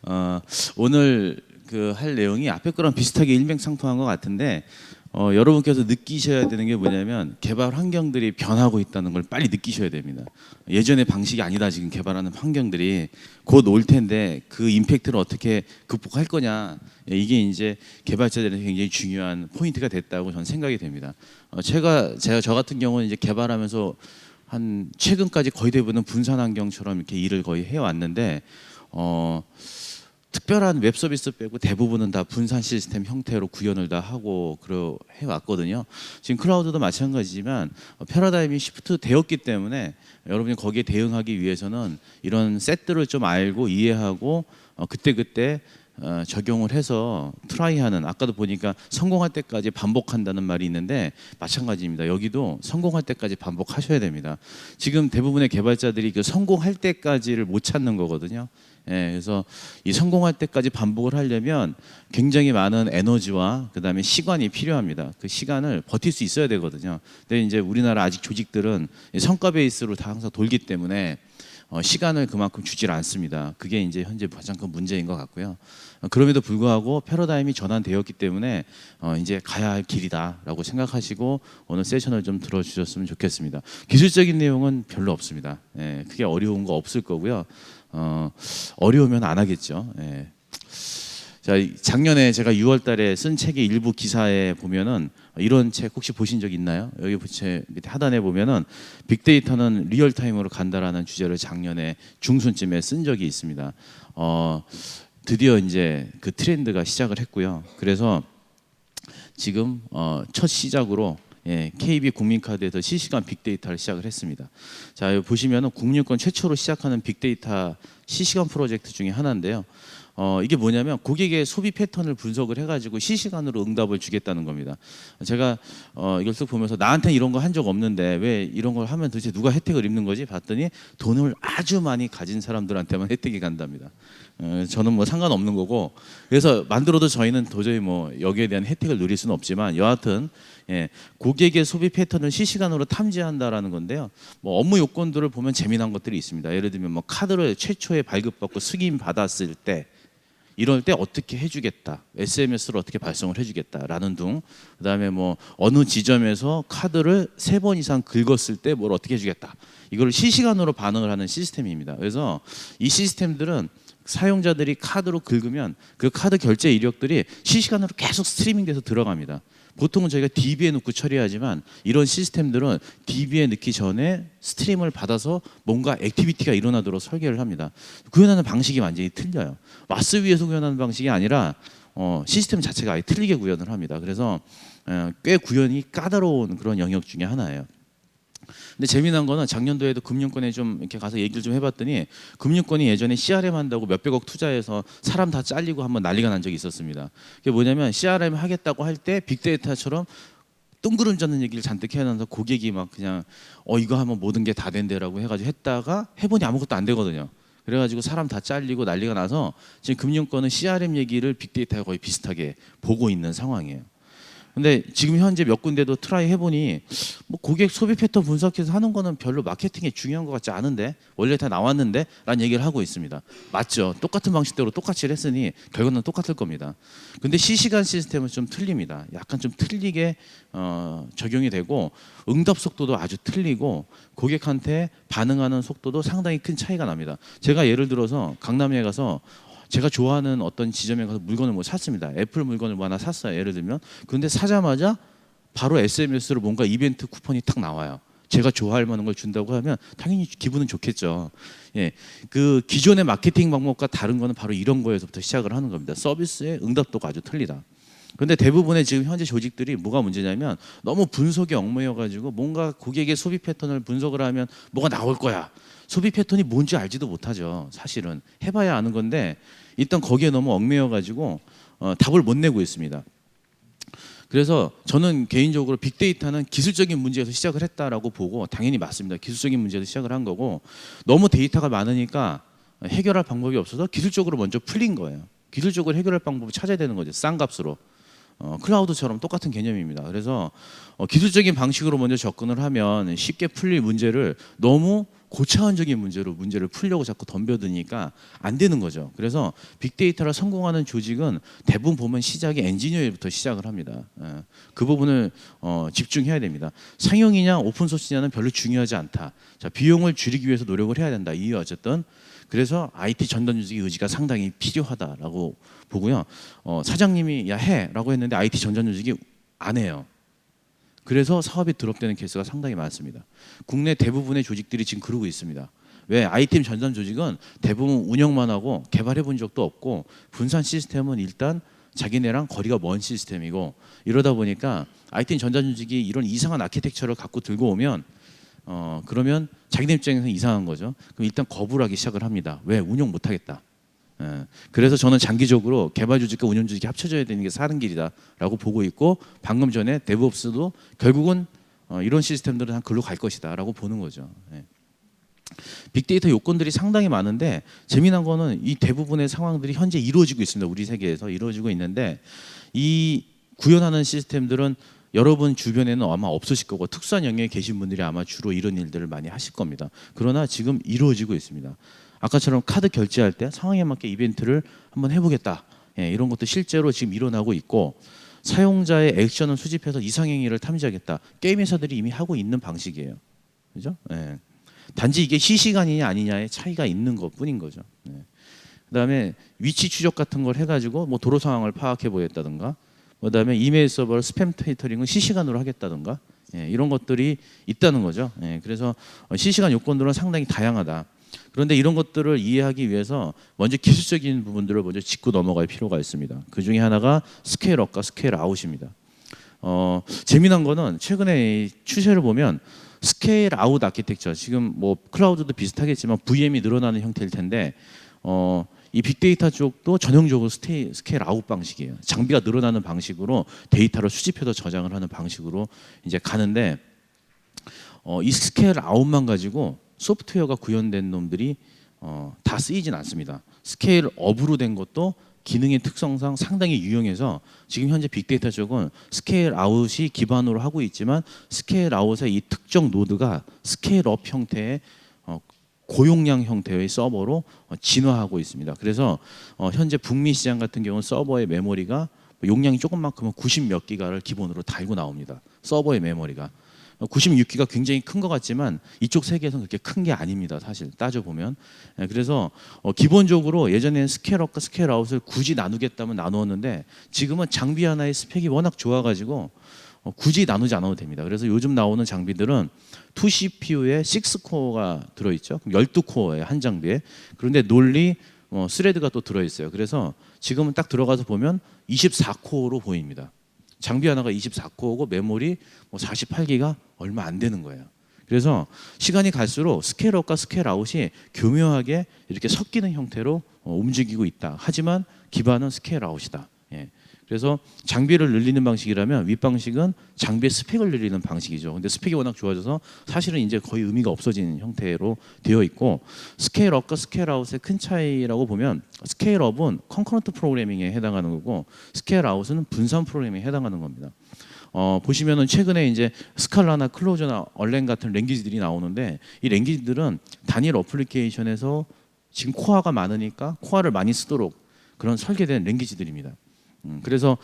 어, 오늘 그 할 내용이 앞에 거랑 비슷하게 일맥상통한 것 같은데 여러분께서 느끼셔야 되는 게 뭐냐면 개발 환경들이 변하고 있다는 걸 빨리 느끼셔야 됩니다. 예전의 방식이 아니다. 지금 개발하는 환경들이 곧 올 텐데 그 임팩트를 어떻게 극복할 거냐, 이게 이제 개발자들한테 굉장히 중요한 포인트가 됐다고 저는 생각이 됩니다. 제가 저 같은 경우는 이제 개발하면서 한 최근까지 거의 대부분 분산 환경처럼 이렇게 일을 거의 해왔는데 특별한 웹 서비스 빼고 대부분은 다 분산 시스템 형태로 구현을 다 하고 그러 해왔거든요. 지금 클라우드도 마찬가지지만 패러다임이 시프트 되었기 때문에 여러분이 거기에 대응하기 위해서는 이런 셋들을 좀 알고 이해하고 그때 적용을 해서 트라이하는, 아까도 보니까 성공할 때까지 반복한다는 말이 있는데 마찬가지입니다. 여기도 성공할 때까지 반복하셔야 됩니다. 지금 대부분의 개발자들이 그 성공할 때까지를 못 찾는 거거든요. 그래서 이 성공할 때까지 반복을 하려면 굉장히 많은 에너지와 그다음에 시간이 필요합니다. 그 시간을 버틸 수 있어야 되거든요. 근데 이제 우리나라 아직 조직들은 성과 베이스로 다 항상 돌기 때문에 시간을 그만큼 주질 않습니다. 그게 이제 현재 가장 큰 문제인 것 같고요. 그럼에도 불구하고 패러다임이 전환되었기 때문에 이제 가야 할 길이다라고 생각하시고 오늘 세션을 좀 들어주셨으면 좋겠습니다. 기술적인 내용은 별로 없습니다. 크게 어려운 거 없을 거고요. 어려우면 안 하겠죠. 자, 작년에 제가 6월달에 쓴 책의 일부 기사에 보면은 이런 책 혹시 보신 적 있나요? 여기 밑에 하단에 보면은 빅데이터는 리얼타임으로 간다라는 주제를 작년에 중순쯤에 쓴 적이 있습니다. 드디어 이제 그 트렌드가 시작을 했고요. 그래서 지금 첫 시작으로 KB 국민카드에서 실시간 빅데이터를 시작을 했습니다. 자, 여기 보시면은 국민권 최초로 시작하는 빅데이터 실시간 프로젝트 중에 하나인데요. 이게 뭐냐면 고객의 소비 패턴을 분석을 해가지고 실시간으로 응답을 주겠다는 겁니다. 제가 이걸 쓱 보면서 나한테 이런 거 한 적 없는데 왜 이런 걸 하면 도대체 누가 혜택을 입는 거지? 봤더니 돈을 아주 많이 가진 사람들한테만 혜택이 간답니다. 저는 뭐 상관없는 거고, 그래서 만들어도 저희는 도저히 뭐 여기에 대한 혜택을 누릴 수는 없지만 여하튼 고객의 소비 패턴을 실시간으로 탐지한다라는 건데요. 뭐 업무 요건들을 보면 재미난 것들이 있습니다. 예를 들면 뭐 카드를 최초에 발급받고 승인 받았을 때 이럴 때 어떻게 해주겠다, SMS를 어떻게 발송을 해주겠다라는 등, 그다음에 뭐 어느 지점에서 카드를 3번 이상 긁었을 때 뭘 어떻게 해주겠다, 이걸 실시간으로 반응을 하는 시스템입니다. 그래서 이 시스템들은 사용자들이 카드로 긁으면 그 카드 결제 이력들이 실시간으로 계속 스트리밍돼서 들어갑니다. 보통은 저희가 DB에 넣고 처리하지만 이런 시스템들은 DB에 넣기 전에 스트림을 받아서 뭔가 액티비티가 일어나도록 설계를 합니다. 구현하는 방식이 완전히 틀려요. 마스 위에서 구현하는 방식이 아니라 시스템 자체가 아예 틀리게 구현을 합니다. 그래서 꽤 구현이 까다로운 그런 영역 중에 하나예요. 근데 재미난 거는 작년도에도 금융권에 좀 이렇게 가서 얘기를 좀 해봤더니 금융권이 예전에 CRM 한다고 몇백억 투자해서 사람 다 잘리고 한번 난리가 난 적이 있었습니다. 그게 뭐냐면 CRM 하겠다고 할 때 빅데이터처럼 뜬구름 잡는 얘기를 잔뜩 해놔서 고객이 막 그냥 이거 하면 모든 게 다 된대라고 해가지고 했다가 해보니 아무것도 안 되거든요. 그래가지고 사람 다 잘리고 난리가 나서 지금 금융권은 CRM 얘기를 빅데이터와 거의 비슷하게 보고 있는 상황이에요. 근데 지금 현재 몇 군데도 트라이 해보니 뭐 고객 소비 패턴 분석해서 하는 거는 별로 마케팅에 중요한 것 같지 않은데, 원래 다 나왔는데 라는 얘기를 하고 있습니다. 맞죠? 똑같은 방식대로 똑같이 했으니 결과는 똑같을 겁니다. 근데 실시간 시스템은 좀 틀립니다. 약간 좀 틀리게 적용이 되고 응답 속도도 아주 틀리고 고객한테 반응하는 속도도 상당히 큰 차이가 납니다. 제가 예를 들어서 강남에 가서 제가 좋아하는 어떤 지점에 가서 물건을 뭐 샀습니다. 애플 물건을 뭐 하나 샀어요. 예를 들면. 근데 사자마자 바로 SMS로 뭔가 이벤트 쿠폰이 탁 나와요. 제가 좋아할 만한 걸 준다고 하면 당연히 기분은 좋겠죠. 그 기존의 마케팅 방법과 다른 거는 바로 이런 거에서부터 시작을 하는 겁니다. 서비스의 응답도가 아주 틀리다. 그런데 대부분의 지금 현재 조직들이 뭐가 문제냐면 너무 분석이 얽매여가지고 뭔가 고객의 소비 패턴을 분석을 하면 뭐가 나올 거야. 소비 패턴이 뭔지 알지도 못하죠. 사실은 해봐야 아는 건데 일단 거기에 너무 얽매여가지고 답을 못 내고 있습니다. 그래서 저는 개인적으로 빅데이터는 기술적인 문제에서 시작을 했다라고 보고, 당연히 맞습니다. 기술적인 문제에서 시작을 한 거고, 너무 데이터가 많으니까 해결할 방법이 없어서 기술적으로 먼저 풀린 거예요. 기술적으로 해결할 방법을 찾아야 되는 거죠. 싼 값으로. 클라우드처럼 똑같은 개념입니다. 그래서 기술적인 방식으로 먼저 접근을 하면 쉽게 풀릴 문제를 너무 고차원적인 문제를 풀려고 자꾸 덤벼드니까 안 되는 거죠. 그래서 빅데이터를 성공하는 조직은 대부분 보면 시작이 엔지니어부터 시작을 합니다. 그 부분을 집중해야 됩니다. 상용이냐 오픈소스냐는 별로 중요하지 않다. 자, 비용을 줄이기 위해서 노력을 해야 된다. 이유 어쨌든 그래서 IT 전담 조직의 의지가 상당히 필요하다라고 보고요. 사장님이 야 해라고 했는데 IT 전담 조직이 안 해요. 그래서 사업이 드롭되는 케이스가 상당히 많습니다. 국내 대부분의 조직들이 지금 그러고 있습니다. 왜? ITM 전담 조직은 대부분 운영만 하고 개발해 본 적도 없고 분산 시스템은 일단 자기네랑 거리가 먼 시스템이고 이러다 보니까 ITM 전담 조직이 이런 이상한 아키텍처를 갖고 들고 오면 그러면 자기네 입장에서는 이상한 거죠. 그럼 일단 거부를 하기 시작을 합니다. 왜? 운영 못 하겠다. 그래서 저는 장기적으로 개발 조직과 운영 조직이 합쳐져야 되는 게 사는 길이다라고 보고 있고 방금 전에 데브옵스도 결국은 이런 시스템들은 한 글로 갈 것이다라고 보는 거죠. 빅데이터 요건들이 상당히 많은데 재미난 거는 이 대부분의 상황들이 현재 이루어지고 있습니다. 우리 세계에서 이루어지고 있는데 이 구현하는 시스템들은 여러분 주변에는 아마 없으실 거고 특수한 영역에 계신 분들이 아마 주로 이런 일들을 많이 하실 겁니다. 그러나 지금 이루어지고 있습니다. 아까처럼 카드 결제할 때 상황에 맞게 이벤트를 한번 해보겠다. 이런 것도 실제로 지금 일어나고 있고 사용자의 액션을 수집해서 이상행위를 탐지하겠다. 게임 회사들이 이미 하고 있는 방식이에요. 그죠? 단지 이게 실시간이냐 아니냐의 차이가 있는 것뿐인 거죠. 그다음에 위치 추적 같은 걸 해가지고 뭐 도로 상황을 파악해 보겠다든가, 그다음에 이메일 서버 스팸 필터링을 실시간으로 하겠다든가, 이런 것들이 있다는 거죠. 그래서 실시간 요건들은 상당히 다양하다. 그런데 이런 것들을 이해하기 위해서 먼저 기술적인 부분들을 먼저 짚고 넘어갈 필요가 있습니다. 그 중에 하나가 스케일업과 스케일아웃입니다. 재미난 거는 최근에 추세를 보면 스케일아웃 아키텍처, 지금 뭐 클라우드도 비슷하겠지만 VM이 늘어나는 형태일 텐데 이 빅데이터 쪽도 전형적으로 스케일아웃 방식이에요. 장비가 늘어나는 방식으로 데이터를 수집해서 저장을 하는 방식으로 이제 가는데 이 스케일아웃만 가지고 소프트웨어가 구현된 놈들이 다 쓰이진 않습니다. 스케일업으로 된 것도 기능의 특성상 상당히 유용해서 지금 현재 빅데이터 쪽은 스케일아웃이 기반으로 하고 있지만 스케일아웃의 이 특정 노드가 스케일업 형태의 고용량 형태의 서버로 진화하고 있습니다. 그래서 현재 북미 시장 같은 경우는 서버의 메모리가 용량이 조금만큼은 90 몇 기가를 기본으로 달고 나옵니다. 서버의 메모리가 96기가 굉장히 큰 것 같지만 이쪽 세계에서는 그렇게 큰 게 아닙니다. 사실 따져보면. 그래서 기본적으로 예전에는 스케일업과 스케일아웃을 굳이 나누겠다면 나누었는데 지금은 장비 하나의 스펙이 워낙 좋아가지고 굳이 나누지 않아도 됩니다. 그래서 요즘 나오는 장비들은 2CPU에 6코어가 들어있죠. 그럼 12코어에 한 장비에. 그런데 논리 스레드가 또 들어있어요. 그래서 지금은 딱 들어가서 보면 24코어로 보입니다. 장비 하나가 24코어고 메모리 48기가 얼마 안 되는 거예요. 그래서 시간이 갈수록 스케일업과 스케일아웃이 교묘하게 이렇게 섞이는 형태로 움직이고 있다. 하지만 기반은 스케일아웃이다. 그래서 장비를 늘리는 방식이라면 윗방식은 장비의 스펙을 늘리는 방식이죠. 근데 스펙이 워낙 좋아져서 사실은 이제 거의 의미가 없어진 형태로 되어 있고 스케일업과 스케일아웃의 큰 차이라고 보면 스케일업은 컨커런트 프로그래밍에 해당하는 거고 스케일아웃은 분산 프로그래밍에 해당하는 겁니다. 보시면은 최근에 이제 스칼라나 클로저나 얼랭 같은 랭귀지들이 나오는데 이 랭귀지들은 단일 어플리케이션에서 지금 코어가 많으니까 코어를 많이 쓰도록 그런 설계된 랭귀지들입니다. 그래서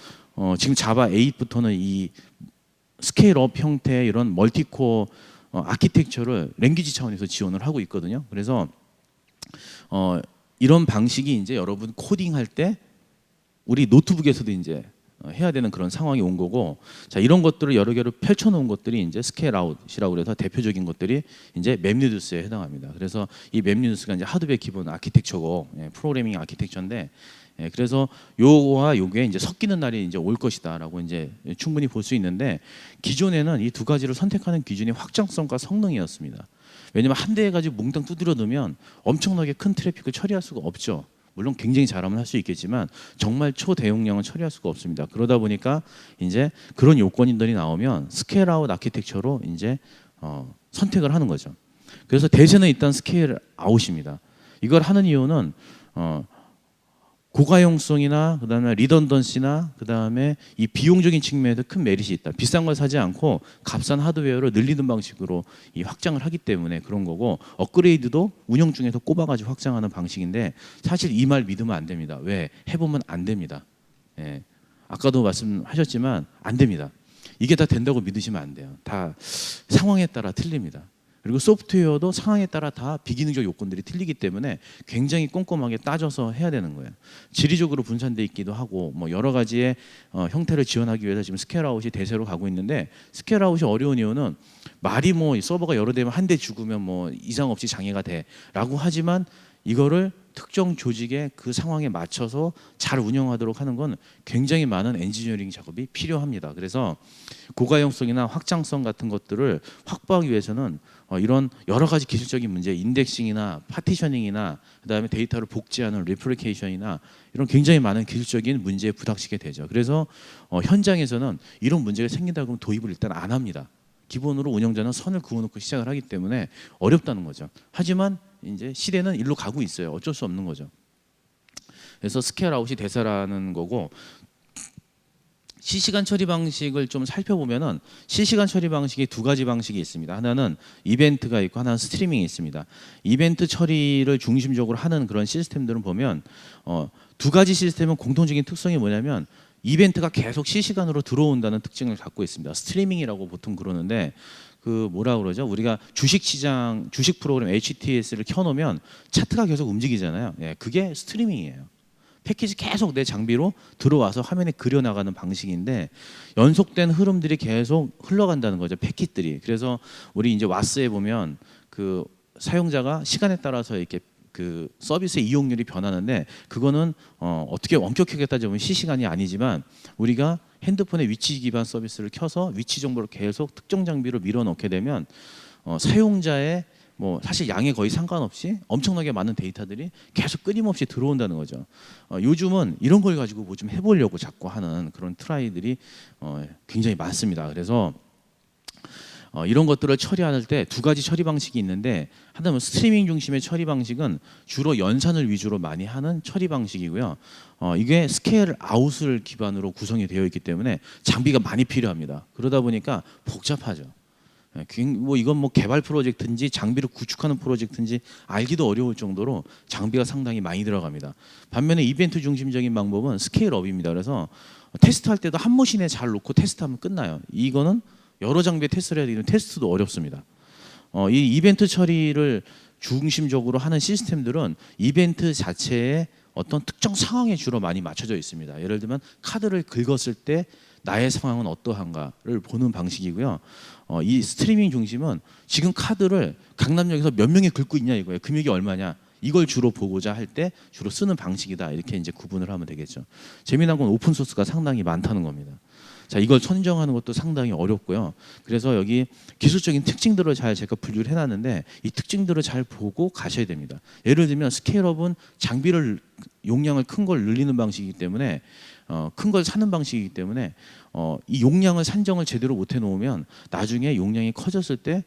지금 자바 8부터는 이 스케일업 형태의 이런 멀티코어 아키텍처를 랭귀지 차원에서 지원을 하고 있거든요. 그래서 이런 방식이 이제 여러분 코딩할 때 우리 노트북에서도 이제 해야 되는 그런 상황이 온 거고, 자 이런 것들을 여러 개로 펼쳐놓은 것들이 이제 스케일아웃이라고 그래서 대표적인 것들이 이제 맵리두스에 해당합니다. 그래서 이 맵리두스가 이제 하드웨어 기본 아키텍처고 프로그래밍 아키텍처인데. 그래서 요거와 요게 이제 섞이는 날이 이제 올 것이다라고 이제 충분히 볼 수 있는데 기존에는 이 두 가지를 선택하는 기준이 확장성과 성능이었습니다. 왜냐면 한 대에 가지고 몽땅 두드려 넣으면 엄청나게 큰 트래픽을 처리할 수가 없죠. 물론 굉장히 잘하면 할 수 있겠지만 정말 초대용량은 처리할 수가 없습니다. 그러다 보니까 이제 그런 요건들이 나오면 스케일아웃 아키텍처로 이제 선택을 하는 거죠. 그래서 대세는 일단 스케일아웃입니다. 이걸 하는 이유는 고가용성이나 그다음에 리던던시나 그다음에 이 비용적인 측면에서 큰 메리트이 있다. 비싼 걸 사지 않고 값싼 하드웨어를 늘리는 방식으로 이 확장을 하기 때문에 그런 거고, 업그레이드도 운영 중에서 꼽아가지고 확장하는 방식인데 사실 이 말 믿으면 안 됩니다. 왜? 해보면 안 됩니다. 예. 아까도 말씀하셨지만 안 됩니다. 이게 다 된다고 믿으시면 안 돼요. 다 상황에 따라 틀립니다. 그리고 소프트웨어도 상황에 따라 다 비기능적 요건들이 틀리기 때문에 굉장히 꼼꼼하게 따져서 해야 되는 거예요. 지리적으로 분산돼 있기도 하고 뭐 여러 가지의 형태를 지원하기 위해서 지금 스케일아웃이 대세로 가고 있는데, 스케일아웃이 어려운 이유는 말이 뭐 서버가 여러 대면 한 대 죽으면 뭐 이상 없이 장애가 돼라고 하지만 이거를 특정 조직의 그 상황에 맞춰서 잘 운영하도록 하는 건 굉장히 많은 엔지니어링 작업이 필요합니다. 그래서 고가용성이나 확장성 같은 것들을 확보하기 위해서는 이런 여러 가지 기술적인 문제, 인덱싱이나 파티셔닝이나 그다음에 데이터를 복제하는 리플리케이션이나 이런 굉장히 많은 기술적인 문제에 부닥치게 되죠. 그래서 현장에서는 이런 문제가 생긴다 그러면 도입을 일단 안 합니다. 기본으로 운영자는 선을 그어놓고 시작을 하기 때문에 어렵다는 거죠. 하지만 이제 시대는 일로 가고 있어요. 어쩔 수 없는 거죠. 그래서 스케일아웃이 대세라는 거고, 실시간 처리 방식을 좀 살펴보면은 실시간 처리 방식이 두 가지 방식이 있습니다. 하나는 이벤트가 있고 하나는 스트리밍이 있습니다. 이벤트 처리를 중심적으로 하는 그런 시스템들은 보면 두 가지 시스템은 공통적인 특성이 뭐냐면 이벤트가 계속 실시간으로 들어온다는 특징을 갖고 있습니다. 스트리밍이라고 보통 그러는데 그 뭐라 그러죠? 우리가 주식시장 주식 프로그램 HTS를 켜놓으면 차트가 계속 움직이잖아요. 예, 그게 스트리밍이에요. 패키지 계속 내 장비로 들어와서 화면에 그려나가는 방식인데 연속된 흐름들이 계속 흘러간다는 거죠. 패킷들이. 그래서 우리 이제 와스에 보면 그 사용자가 시간에 따라서 이렇게 그 서비스의 이용률이 변하는데, 그거는 어떻게 엄격하게 따져보면 실시간이 아니지만 우리가 핸드폰의 위치 기반 서비스를 켜서 위치 정보를 계속 특정 장비로 밀어넣게 되면 사용자의 뭐 사실 양에 거의 상관없이 엄청나게 많은 데이터들이 계속 끊임없이 들어온다는 거죠. 요즘은 이런 걸 가지고 뭐 좀 해보려고 자꾸 하는 그런 트라이들이 굉장히 많습니다. 그래서 이런 것들을 처리할 때 두 가지 처리 방식이 있는데, 하나는 스트리밍 중심의 처리 방식은 주로 연산을 위주로 많이 하는 처리 방식이고요. 이게 스케일 아웃을 기반으로 구성이 되어 있기 때문에 장비가 많이 필요합니다. 그러다 보니까 복잡하죠. 뭐 이건 뭐 개발 프로젝트인지 장비를 구축하는 프로젝트인지 알기도 어려울 정도로 장비가 상당히 많이 들어갑니다. 반면에 이벤트 중심적인 방법은 스케일업입니다. 그래서 테스트할 때도 한 머신에 잘 놓고 테스트하면 끝나요. 이거는 여러 장비에 테스트를 해야 되기 때문에 테스트도 어렵습니다. 이 이벤트 처리를 중심적으로 하는 시스템들은 이벤트 자체에 어떤 특정 상황에 주로 많이 맞춰져 있습니다. 예를 들면 카드를 긁었을 때 나의 상황은 어떠한가를 보는 방식이고요. 이 스트리밍 중심은 지금 카드를 강남역에서 몇 명이 긁고 있냐 이거예요. 금액이 얼마냐. 이걸 주로 보고자 할 때 주로 쓰는 방식이다. 이렇게 이제 구분을 하면 되겠죠. 재미난 건 오픈 소스가 상당히 많다는 겁니다. 자, 이걸 선정하는 것도 상당히 어렵고요. 그래서 여기 기술적인 특징들을 잘 제가 분류를 해놨는데 이 특징들을 잘 보고 가셔야 됩니다. 예를 들면 스케일업은 장비를 용량을 큰 걸 늘리는 방식이기 때문에 큰 걸 사는 방식이기 때문에 이 용량을 산정을 제대로 못 해놓으면 나중에 용량이 커졌을 때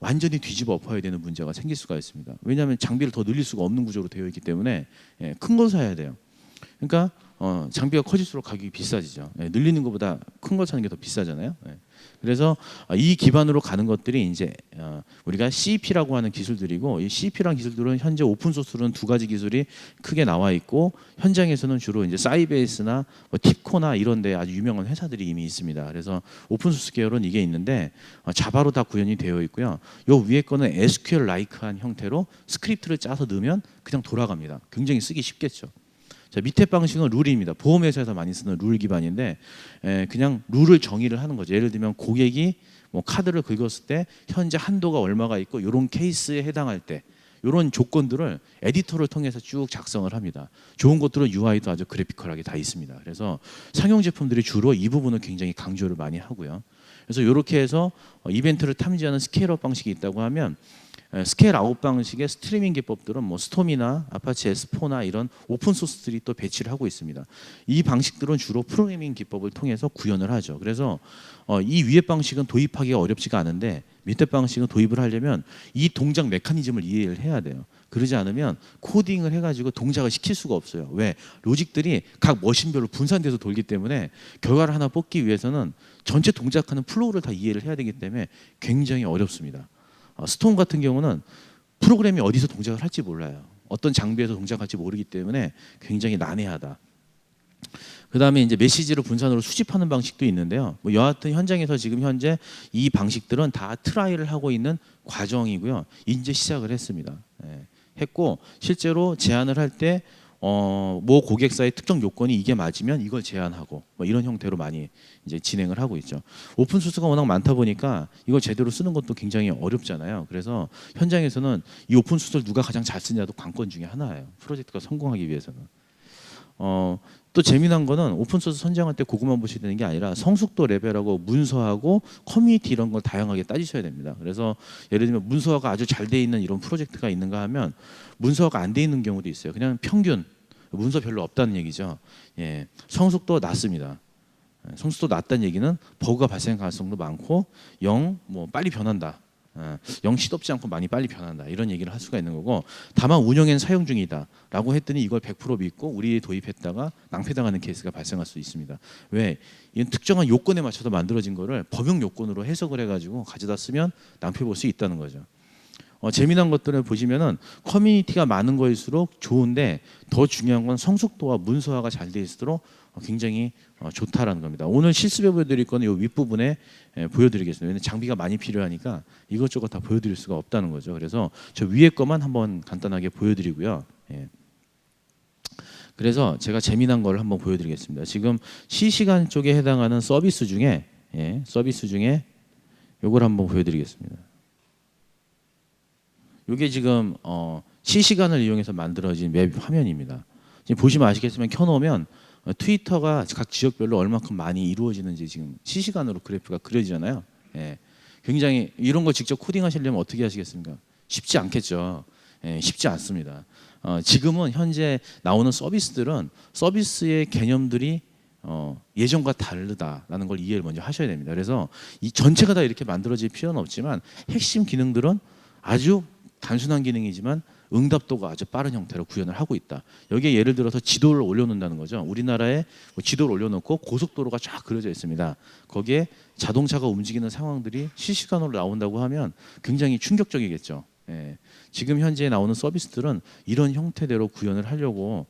완전히 뒤집어 엎어야 되는 문제가 생길 수가 있습니다. 왜냐하면 장비를 더 늘릴 수가 없는 구조로 되어 있기 때문에 큰 걸 사야 돼요. 그러니까 장비가 커질수록 가격이 비싸지죠. 늘리는 것보다 큰 걸 사는 게 더 비싸잖아요. 그래서 이 기반으로 가는 것들이 이제 우리가 CEP라고 하는 기술들이고, 이 CEP라는 기술들은 현재 오픈 소스로는 두 가지 기술이 크게 나와 있고, 현장에서는 주로 이제 사이베이스나 뭐 팁코나 이런 데 아주 유명한 회사들이 이미 있습니다. 그래서 오픈 소스 계열은 이게 있는데 자바로 다 구현이 되어 있고요. 요 위에 거는 SQL 라이크한 형태로 스크립트를 짜서 넣으면 그냥 돌아갑니다. 굉장히 쓰기 쉽겠죠. 자, 밑에 방식은 룰입니다. 보험회사에서 많이 쓰는 룰 기반인데 그냥 룰을 정의를 하는 거죠. 예를 들면 고객이 뭐 카드를 긁었을 때 현재 한도가 얼마가 있고 이런 케이스에 해당할 때 이런 조건들을 에디터를 통해서 쭉 작성을 합니다. 좋은 것들은 UI도 아주 그래피컬하게 다 있습니다. 그래서 상용 제품들이 주로 이 부분을 굉장히 강조를 많이 하고요. 그래서 이렇게 해서 이벤트를 탐지하는 스케일업 방식이 있다고 하면, 스케일 아웃 방식의 스트리밍 기법들은 뭐 스톰이나 아파치 S4나 이런 오픈 소스들이 또 배치를 하고 있습니다. 이 방식들은 주로 프로그래밍 기법을 통해서 구현을 하죠. 그래서 이 위에 방식은 도입하기가 어렵지가 않은데 밑에 방식은 도입을 하려면 이 동작 메커니즘을 이해를 해야 돼요. 그러지 않으면 코딩을 해가지고 동작을 시킬 수가 없어요. 왜? 로직들이 각 머신별로 분산돼서 돌기 때문에 결과를 하나 뽑기 위해서는 전체 동작하는 플로우를 다 이해를 해야 되기 때문에 굉장히 어렵습니다. 스톰 같은 경우는 프로그램이 어디서 동작을 할지 몰라요. 어떤 장비에서 동작할지 모르기 때문에 굉장히 난해하다. 그 다음에 이제 메시지를 분산으로 수집하는 방식도 있는데요. 뭐 여하튼 현장에서 지금 현재 이 방식들은 다 트라이를 하고 있는 과정이고요. 이제 시작을 했습니다. 했고 실제로 제안을 할 때 뭐 고객사의 특정 요건이 이게 맞으면 이걸 제안하고 뭐 이런 형태로 많이 이제 진행을 하고 있죠. 오픈 소스가 워낙 많다 보니까 이걸 제대로 쓰는 것도 굉장히 어렵잖아요. 그래서 현장에서는 이 오픈 소스를 누가 가장 잘 쓰냐도 관건 중에 하나예요. 프로젝트가 성공하기 위해서는. 또 재미난 거는 오픈소스 선정할 때 그것만 보셔야 되는 게 아니라 성숙도 레벨하고 문서하고 커뮤니티 이런 걸 다양하게 따지셔야 됩니다. 그래서 예를 들면 문서화가 아주 잘 돼 있는 이런 프로젝트가 있는가 하면 문서화가 안 돼 있는 경우도 있어요. 그냥 평균 문서 별로 없다는 얘기죠. 예, 성숙도 낮습니다. 성숙도 낮다는 얘기는 버그가 발생 가능성도 많고 뭐 빨리 변한다. 영 시덥지 않고 많이 빨리 변한다 이런 얘기를 할 수가 있는 거고, 다만 운영에는 사용 중이다 라고 했더니 이걸 100% 믿고 우리 도입했다가 낭패당하는 케이스가 발생할 수 있습니다. 왜? 이건 특정한 요건에 맞춰서 만들어진 거를 법용 요건으로 해석을 해가지고 가져다 쓰면 낭패 볼 수 있다는 거죠. 재미난 것들을 보시면은 커뮤니티가 많은 거일수록 좋은데 더 중요한 건 성숙도와 문서화가 잘 돼 있도록 굉장히 좋다라는 겁니다. 오늘 실습해 보여드릴 거는 이 윗부분에 보여드리겠습니다. 왜냐하면 장비가 많이 필요하니까 이것저것 다 보여드릴 수가 없다는 거죠. 그래서 저 위에 것만 한번 간단하게 보여드리고요. 그래서 제가 재미난 걸 한번 보여드리겠습니다. 지금 실시간 쪽에 해당하는 서비스 중에 이걸 한번 보여드리겠습니다. 이게 지금 실시간을 이용해서 만들어진 웹 화면입니다. 지금 보시면 아시겠지만 켜놓으면 트위터가 각 지역별로 얼마큼 많이 이루어지는지 지금 실시간으로 그래프가 그려지잖아요. 굉장히 이런 걸 직접 코딩하시려면 어떻게 하시겠습니까? 쉽지 않겠죠. 쉽지 않습니다. 지금은 현재 나오는 서비스들은 서비스의 개념들이 예전과 다르다라는 걸 이해를 먼저 하셔야 됩니다. 그래서 이 전체가 다 이렇게 만들어질 필요는 없지만 핵심 기능들은 아주 단순한 기능이지만 응답도가 아주 빠른 형태로 구현을 하고 있다. 여기에 예를 들어서 지도를 올려놓는다는 거죠. 우리나라에 지도를 올려놓고 고속도로가 쫙 그려져 있습니다. 거기에 자동차가 움직이는 상황들이 실시간으로 나온다고 하면 굉장히 충격적이겠죠. 지금 현재 나오는 서비스들은 이런 형태대로 구현을 하려고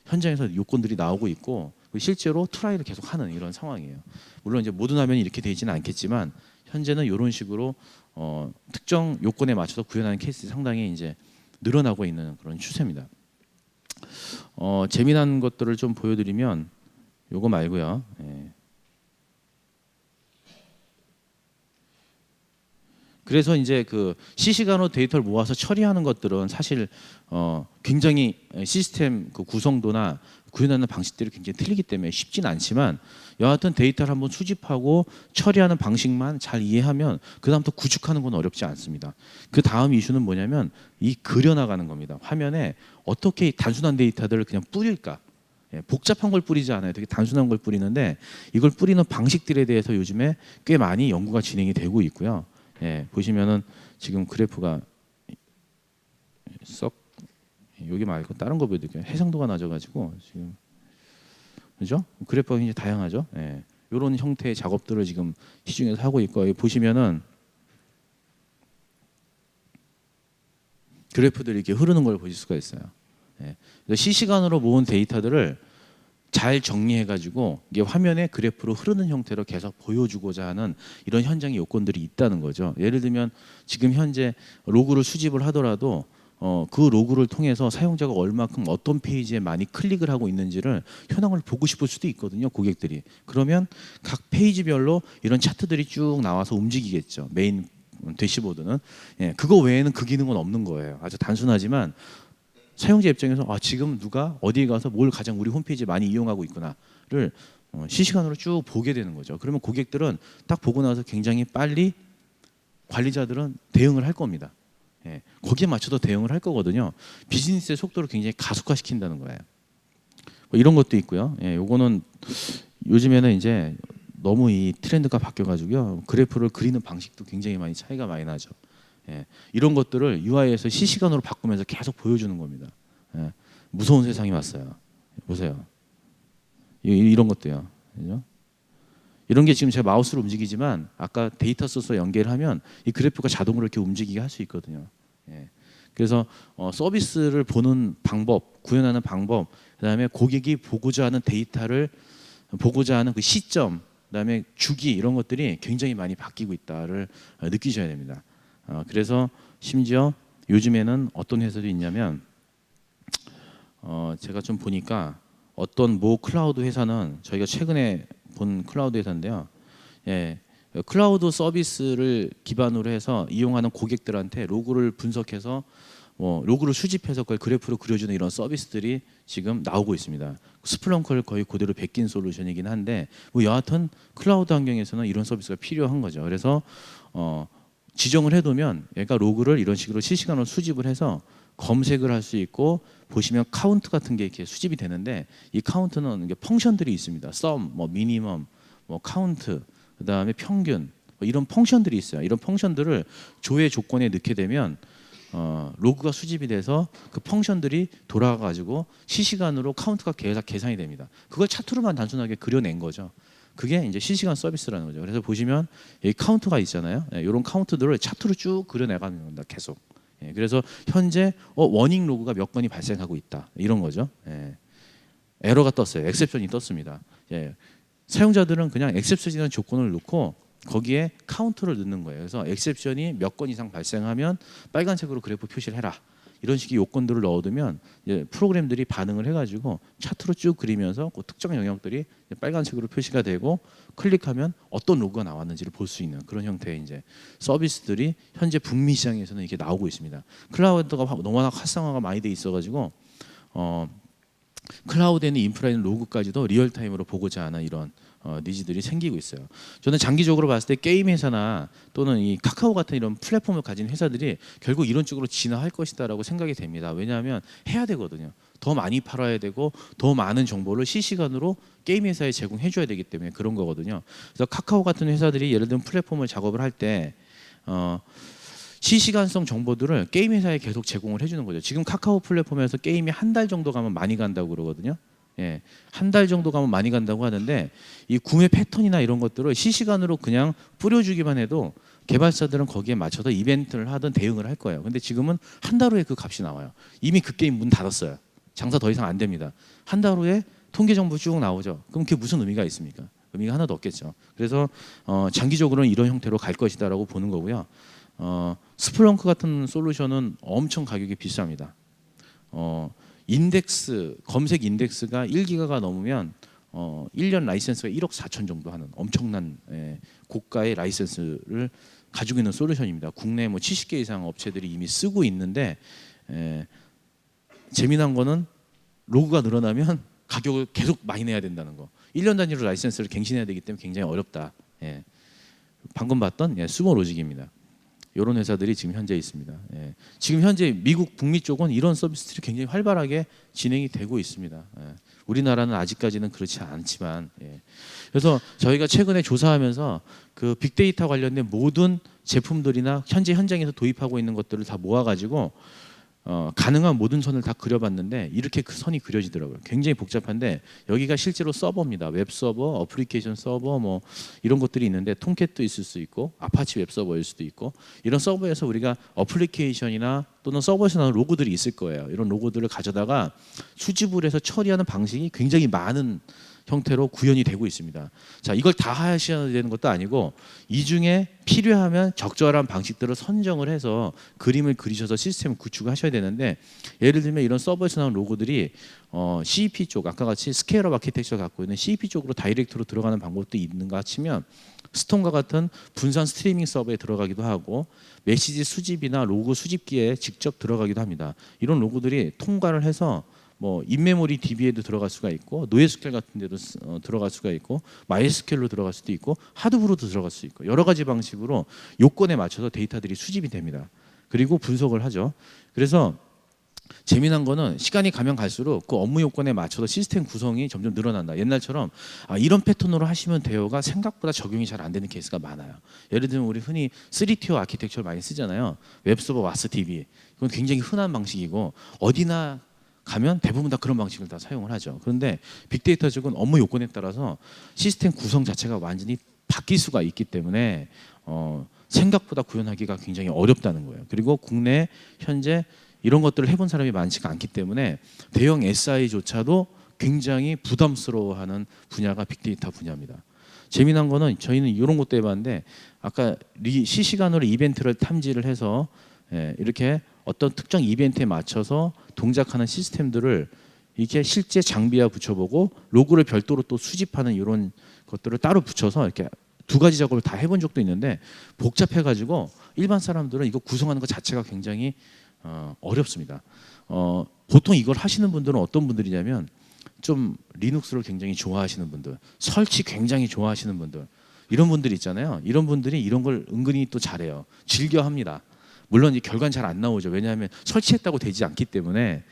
현장에서 요건들이 나오고 있고 실제로 트라이를 계속하는 이런 상황이에요. 물론 이제 모든 화면이 이렇게 되지는 않겠지만 현재는 이런 식으로 특정 요건에 맞춰서 구현하는 케이스 상당히 이제 늘어나고 있는 그런 추세입니다. 재미난 것들을 좀 보여드리면 요거 말고요. 그래서 이제 그 실시간으로 데이터를 모아서 처리하는 것들은 사실 굉장히 시스템 그 구성도나 구현하는 방식들이 굉장히 틀리기 때문에 쉽지는 않지만 여하튼 데이터를 한번 수집하고 처리하는 방식만 잘 이해하면 그 다음부터 구축하는 건 어렵지 않습니다. 그 다음 이슈는 뭐냐면 이 그려나가는 겁니다. 화면에 어떻게 단순한 데이터들을 그냥 뿌릴까? 복잡한 걸 뿌리지 않아요. 되게 단순한 걸 뿌리는데 이걸 뿌리는 방식들에 대해서 요즘에 꽤 많이 연구가 진행이 되고 있고요. 보시면은 지금 그래프가 썩 여기 말고 다른 거 보여드릴게요. 해상도가 낮아가지고 지금 그죠? 그래프가 굉장히 다양하죠. 이런 형태의 작업들을 지금 시중에서 하고 있고 여기 보시면은 그래프들이 이렇게 흐르는 걸 보실 수가 있어요. 실시간으로 모은 데이터들을 잘 정리해가지고 이게 화면에 그래프로 흐르는 형태로 계속 보여주고자 하는 이런 현장의 요건들이 있다는 거죠. 예를 들면 지금 현재 로그를 수집을 하더라도 그 로그를 통해서 사용자가 얼마큼 어떤 페이지에 많이 클릭을 하고 있는지를 현황을 보고 싶을 수도 있거든요. 고객들이. 그러면 각 페이지별로 이런 차트들이 쭉 나와서 움직이겠죠. 메인 대시보드는. 그거 외에는 그 기능은 없는 거예요. 아주 단순하지만 사용자 입장에서 지금 누가 어디에 가서 뭘 가장 우리 홈페이지에 많이 이용하고 있구나를 실시간으로 쭉 보게 되는 거죠. 그러면 고객들은 딱 보고 나서 굉장히 빨리 관리자들은 대응을 할 겁니다. 거기에 맞춰서 대응을 할 거거든요. 비즈니스의 속도를 굉장히 가속화시킨다는 거예요. 뭐 이런 것도 있고요. 요거는 요즘에는 이제 너무 이 트렌드가 바뀌어가지고요. 그래프를 그리는 방식도 굉장히 많이 차이가 많이 나죠. 예, 이런 것들을 UI에서 실시간으로 바꾸면서 계속 보여주는 겁니다. 예, 무서운 세상이 왔어요. 보세요. 이런 것도요. 그죠? 이런 게 지금 제가 마우스로 움직이지만 아까 데이터 소스 연결하면 이 그래프가 자동으로 이렇게 움직이게 할 수 있거든요. 예. 그래서 서비스를 보는 방법, 구현하는 방법, 그다음에 고객이 보고자 하는 데이터를 보고자 하는 그 시점, 그다음에 주기 이런 것들이 굉장히 많이 바뀌고 있다를 느끼셔야 됩니다. 그래서 심지어 요즘에는 어떤 회사도 있냐면 제가 좀 보니까 어떤 모 클라우드 회사는 저희가 최근에 본 클라우드 회사인데요. 예, 클라우드 서비스를 기반으로 해서 이용하는 고객들한테 로그를 분석해서 로그를 수집해서 그걸 그래프로 그려주는 이런 서비스들이 지금 나오고 있습니다. 스플렁크를 거의 그대로 베낀 솔루션이긴 한데 여하튼 클라우드 환경에서는 이런 서비스가 필요한 거죠. 그래서 지정을 해두면 얘가 로그를 이런 식으로 실시간으로 수집을 해서 검색을 할 수 있고 보시면 카운트 같은 게 이렇게 수집이 되는데 이 카운트는 이게 펑션들이 있습니다. sum, 미니멈, 카운트, 그다음에 평균 이런 펑션들이 있어요. 이런 펑션들을 조회 조건에 넣게 되면 로그가 수집이 돼서 그 펑션들이 돌아가지고 실시간으로 카운트가 계산이 됩니다. 그걸 차트로만 단순하게 그려낸 거죠. 그게 이제 실시간 서비스라는 거죠. 그래서 보시면 여기 카운트가 있잖아요. 이런 카운트들을 차트로 쭉 그려내가는 겁니다. 계속. 그래서 현재 워닝 로그가 몇 건이 발생하고 있다 이런 거죠. 에러가 떴어요. 엑셉션이 떴습니다. 사용자들은 그냥 엑셉션이라는 조건을 넣고 거기에 카운트를 넣는 거예요. 그래서 엑셉션이 몇 건 이상 발생하면 빨간색으로 그래프 표시를 해라. 이런 식의 요건들을 넣어두면 이제 프로그램들이 반응을 해가지고 차트로 쭉 그리면서 그 특정 영역들이 빨간색으로 표시가 되고 클릭하면 어떤 로그가 나왔는지를 볼 수 있는 그런 형태의 이제 서비스들이 현재 북미 시장에서는 이렇게 나오고 있습니다. 클라우드가 너무나 활성화가 많이 돼 있어가지고 클라우드에 있는 인프라에 있는 로그까지도 리얼타임으로 보고자 하는 이런 니즈들이 생기고 있어요. 저는 장기적으로 봤을 때 게임 회사나 또는 이 카카오 같은 이런 플랫폼을 가진 회사들이 결국 이런 쪽으로 진화할 것이다라고 생각이 됩니다. 왜냐하면 해야 되거든요. 더 많이 팔아야 되고 더 많은 정보를 실시간으로 게임 회사에 제공해 줘야 되기 때문에 그런 거거든요. 그래서 카카오 같은 회사들이 예를 들면 플랫폼을 작업을 할 때 실시간성 정보들을 게임 회사에 계속 제공을 해주는 거죠. 지금 카카오 플랫폼에서 게임이 한 달 정도 가면 많이 간다고 그러거든요. 한 달 정도 가면 많이 간다고 하는데 이 구매 패턴이나 이런 것들을 실시간으로 그냥 뿌려주기만 해도 개발사들은 거기에 맞춰서 이벤트를 하든 대응을 할 거예요. 근데 지금은 한 달 후에 그 값이 나와요. 이미 그 게임 문 닫았어요. 장사 더 이상 안 됩니다. 한 달 후에 통계 정보 쭉 나오죠. 그럼 그게 무슨 의미가 있습니까? 의미가 하나도 없겠죠. 그래서 장기적으로는 이런 형태로 갈 것이다라고 보는 거고요. 스플렁크 같은 솔루션은 엄청 가격이 비쌉니다. 인덱스 검색 인덱스가 1기가가 넘으면 1년 라이센스가 1억 4천 정도 하는 엄청난 고가의 라이센스를 가지고 있는 솔루션입니다. 국내 70개 이상 업체들이 이미 쓰고 있는데 재미난 거는 로그가 늘어나면 가격을 계속 많이 내야 된다는 거. 1년 단위로 라이센스를 갱신해야 되기 때문에 굉장히 어렵다. 방금 봤던 수모 로직입니다. 이런 회사들이 지금 현재 있습니다. 지금 현재 미국 북미 쪽은 이런 서비스들이 굉장히 활발하게 진행이 되고 있습니다. 우리나라는 아직까지는 그렇지 않지만 그래서 저희가 최근에 조사하면서 그 빅데이터 관련된 모든 제품들이나 현재 현장에서 도입하고 있는 것들을 다 모아가지고 가능한 모든 선을 다 그려봤는데 이렇게 그 선이 그려지더라고요. 굉장히 복잡한데 여기가 실제로 서버입니다. 웹 서버, 어플리케이션 서버 이런 것들이 있는데 톰캣도 있을 수 있고 아파치 웹 서버일 수도 있고 이런 서버에서 우리가 어플리케이션이나 또는 서버에서 나오는 로고들이 있을 거예요. 이런 로고들을 가져다가 수집을 해서 처리하는 방식이 굉장히 많은 형태로 구현이 되고 있습니다. 자, 이걸 다 하셔야 되는 것도 아니고 이 중에 필요하면 적절한 방식들을 선정을 해서 그림을 그리셔서 시스템을 구축하셔야 되는데 예를 들면 이런 서버에서 나온 로고들이 CEP 쪽 아까 같이 스케일업 아키텍처를 갖고 있는 CEP 쪽으로 다이렉트로 들어가는 방법도 있는가 치면 스톤과 같은 분산 스트리밍 서버에 들어가기도 하고 메시지 수집이나 로고 수집기에 직접 들어가기도 합니다. 이런 로고들이 통과를 해서 인메모리 DB에도 들어갈 수가 있고 노에스QL 같은 데도 들어갈 수가 있고 MySQL로 들어갈 수도 있고 하드브로도 들어갈 수 있고 여러 가지 방식으로 요건에 맞춰서 데이터들이 수집이 됩니다. 그리고 분석을 하죠. 그래서 재미난 거는 시간이 가면 갈수록 그 업무 요건에 맞춰서 시스템 구성이 점점 늘어난다. 옛날처럼 이런 패턴으로 하시면 돼요가 생각보다 적용이 잘 안 되는 케이스가 많아요. 예를 들면 우리 흔히 3티어 아키텍처를 많이 쓰잖아요. 웹서버, 와스 DB. 그건 굉장히 흔한 방식이고 어디나 가면 대부분 다 그런 방식을 다 사용을 하죠. 그런데 빅데이터 쪽은 업무 요건에 따라서 시스템 구성 자체가 완전히 바뀔 수가 있기 때문에 생각보다 구현하기가 굉장히 어렵다는 거예요. 그리고 국내 현재 이런 것들을 해본 사람이 많지가 않기 때문에 대형 SI조차도 굉장히 부담스러워하는 분야가 빅데이터 분야입니다. 재미난 거는 저희는 이런 것도 해봤는데 아까 실시간으로 이벤트를 탐지를 해서 이렇게 어떤 특정 이벤트에 맞춰서 동작하는 시스템들을 이렇게 실제 장비와 붙여보고 로그를 별도로 또 수집하는 이런 것들을 따로 붙여서 이렇게 두 가지 작업을 다 해본 적도 있는데 복잡해가지고 일반 사람들은 이거 구성하는 것 자체가 굉장히 어렵습니다. 보통 이걸 하시는 분들은 어떤 분들이냐면 좀 리눅스를 굉장히 좋아하시는 분들, 설치 굉장히 좋아하시는 분들, 이런 분들 있잖아요. 이런 분들이 이런 걸 은근히 또 잘해요. 즐겨 합니다. 물론 이 결과는 잘 안 나오죠. 왜냐하면 설치했다고 되지 않기 때문에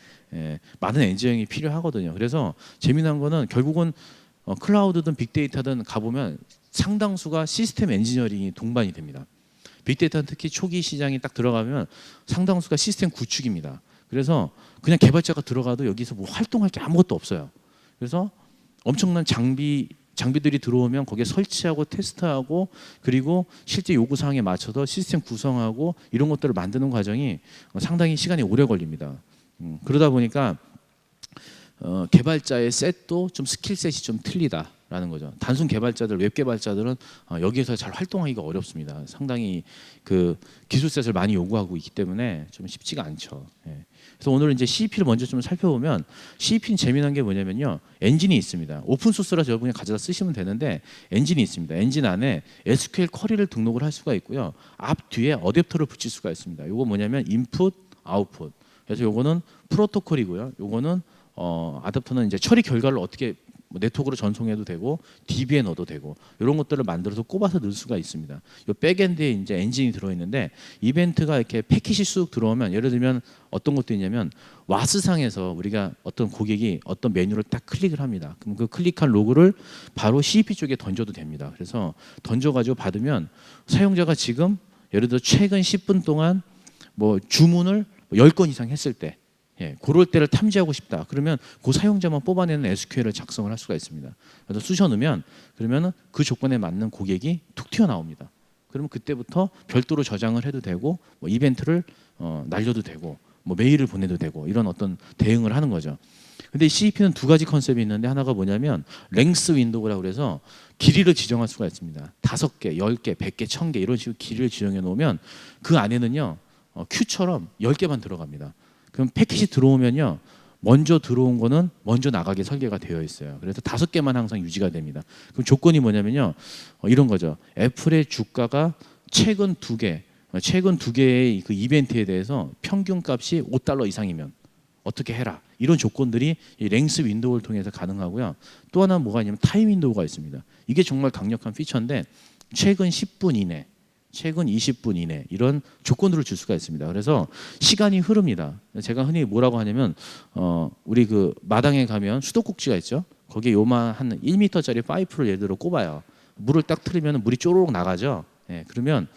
많은 엔지니어링이 필요하거든요. 그래서 재미난 거는 결국은 클라우드든 빅데이터든 가보면 상당수가 시스템 엔지니어링이 동반이 됩니다. 빅데이터는 특히 초기 시장이 딱 들어가면 상당수가 시스템 구축입니다. 그래서 그냥 개발자가 들어가도 여기서 뭐 활동할 게 아무것도 없어요. 그래서 엄청난 장비들이 들어오면 거기에 설치하고 테스트하고 그리고 실제 요구 사항에 맞춰서 시스템 구성하고 이런 것들을 만드는 과정이 상당히 시간이 오래 걸립니다. 그러다 보니까 개발자의 셋도 좀 스킬셋이 좀 틀리다라는 거죠. 단순 개발자들, 웹 개발자들은 여기에서 잘 활동하기가 어렵습니다. 상당히 그 기술셋을 많이 요구하고 있기 때문에 좀 쉽지가 않죠. 그래서 오늘 이제 CEP를 먼저 좀 살펴보면 CEP는 재미난 게 뭐냐면요, 엔진이 있습니다. 오픈 소스라서 여러분이 가져다 쓰시면 되는데 엔진이 있습니다. 엔진 안에 SQL 쿼리를 등록을 할 수가 있고요. 앞 뒤에 어댑터를 붙일 수가 있습니다. 이거 뭐냐면 인풋, 아웃풋. 그래서 요거는 프로토콜이고요. 요거는 아답터는 이제 처리 결과를 어떻게 네트워크로 전송해도 되고 DB에 넣어도 되고 이런 것들을 만들어서 꼽아서 넣을 수가 있습니다. 이 백엔드에 이제 엔진이 들어있는데 이벤트가 이렇게 패킷이 쑥 들어오면 예를 들면 어떤 것도 있냐면 와스상에서 우리가 어떤 고객이 어떤 메뉴를 딱 클릭을 합니다. 그럼 그 클릭한 로그를 바로 CEP 쪽에 던져도 됩니다. 그래서 던져가지고 받으면 사용자가 지금 예를 들어 최근 10분 동안 뭐 주문을 10건 이상 했을 때 그럴 때를 탐지하고 싶다. 그러면 그 사용자만 뽑아내는 SQL을 작성을 할 수가 있습니다. 그래서 쑤셔 넣으면 그러면 그 조건에 맞는 고객이 툭 튀어나옵니다. 그러면 그때부터 별도로 저장을 해도 되고 뭐 이벤트를 날려도 되고 뭐 메일을 보내도 되고 이런 어떤 대응을 하는 거죠. 근데 CEP는 두 가지 컨셉이 있는데 하나가 뭐냐면 랭스 윈도우라고 그래서 길이를 지정할 수가 있습니다. 5개, 10개, 100개, 1000개 이런 식으로 길이를 지정해 놓으면 그 안에는요 큐처럼 10개만 들어갑니다. 그럼 패킷이 들어오면요 먼저 들어온 거는 먼저 나가게 설계가 되어 있어요. 그래서 5개만 항상 유지가 됩니다. 그럼 조건이 뭐냐면요 이런 거죠. 애플의 주가가 최근 2개의 그 이벤트에 대해서 평균 값이 $5 이상이면 어떻게 해라. 이런 조건들이 이 랭스 윈도우를 통해서 가능하고요. 또 하나 뭐가 있냐면 타임 윈도우가 있습니다. 이게 정말 강력한 피처인데 최근 10분 이내 최근 20분 이내 이런 조건들을 줄 수가 있습니다. 그래서 시간이 흐릅니다. 제가 흔히 뭐라고 하냐면 우리 그 마당에 가면 수도꼭지가 있죠. 거기에 요만 한 1m짜리 파이프를 예를 들어 꼽아요. 물을 딱 틀으면 물이 쪼로록 나가죠. 그러면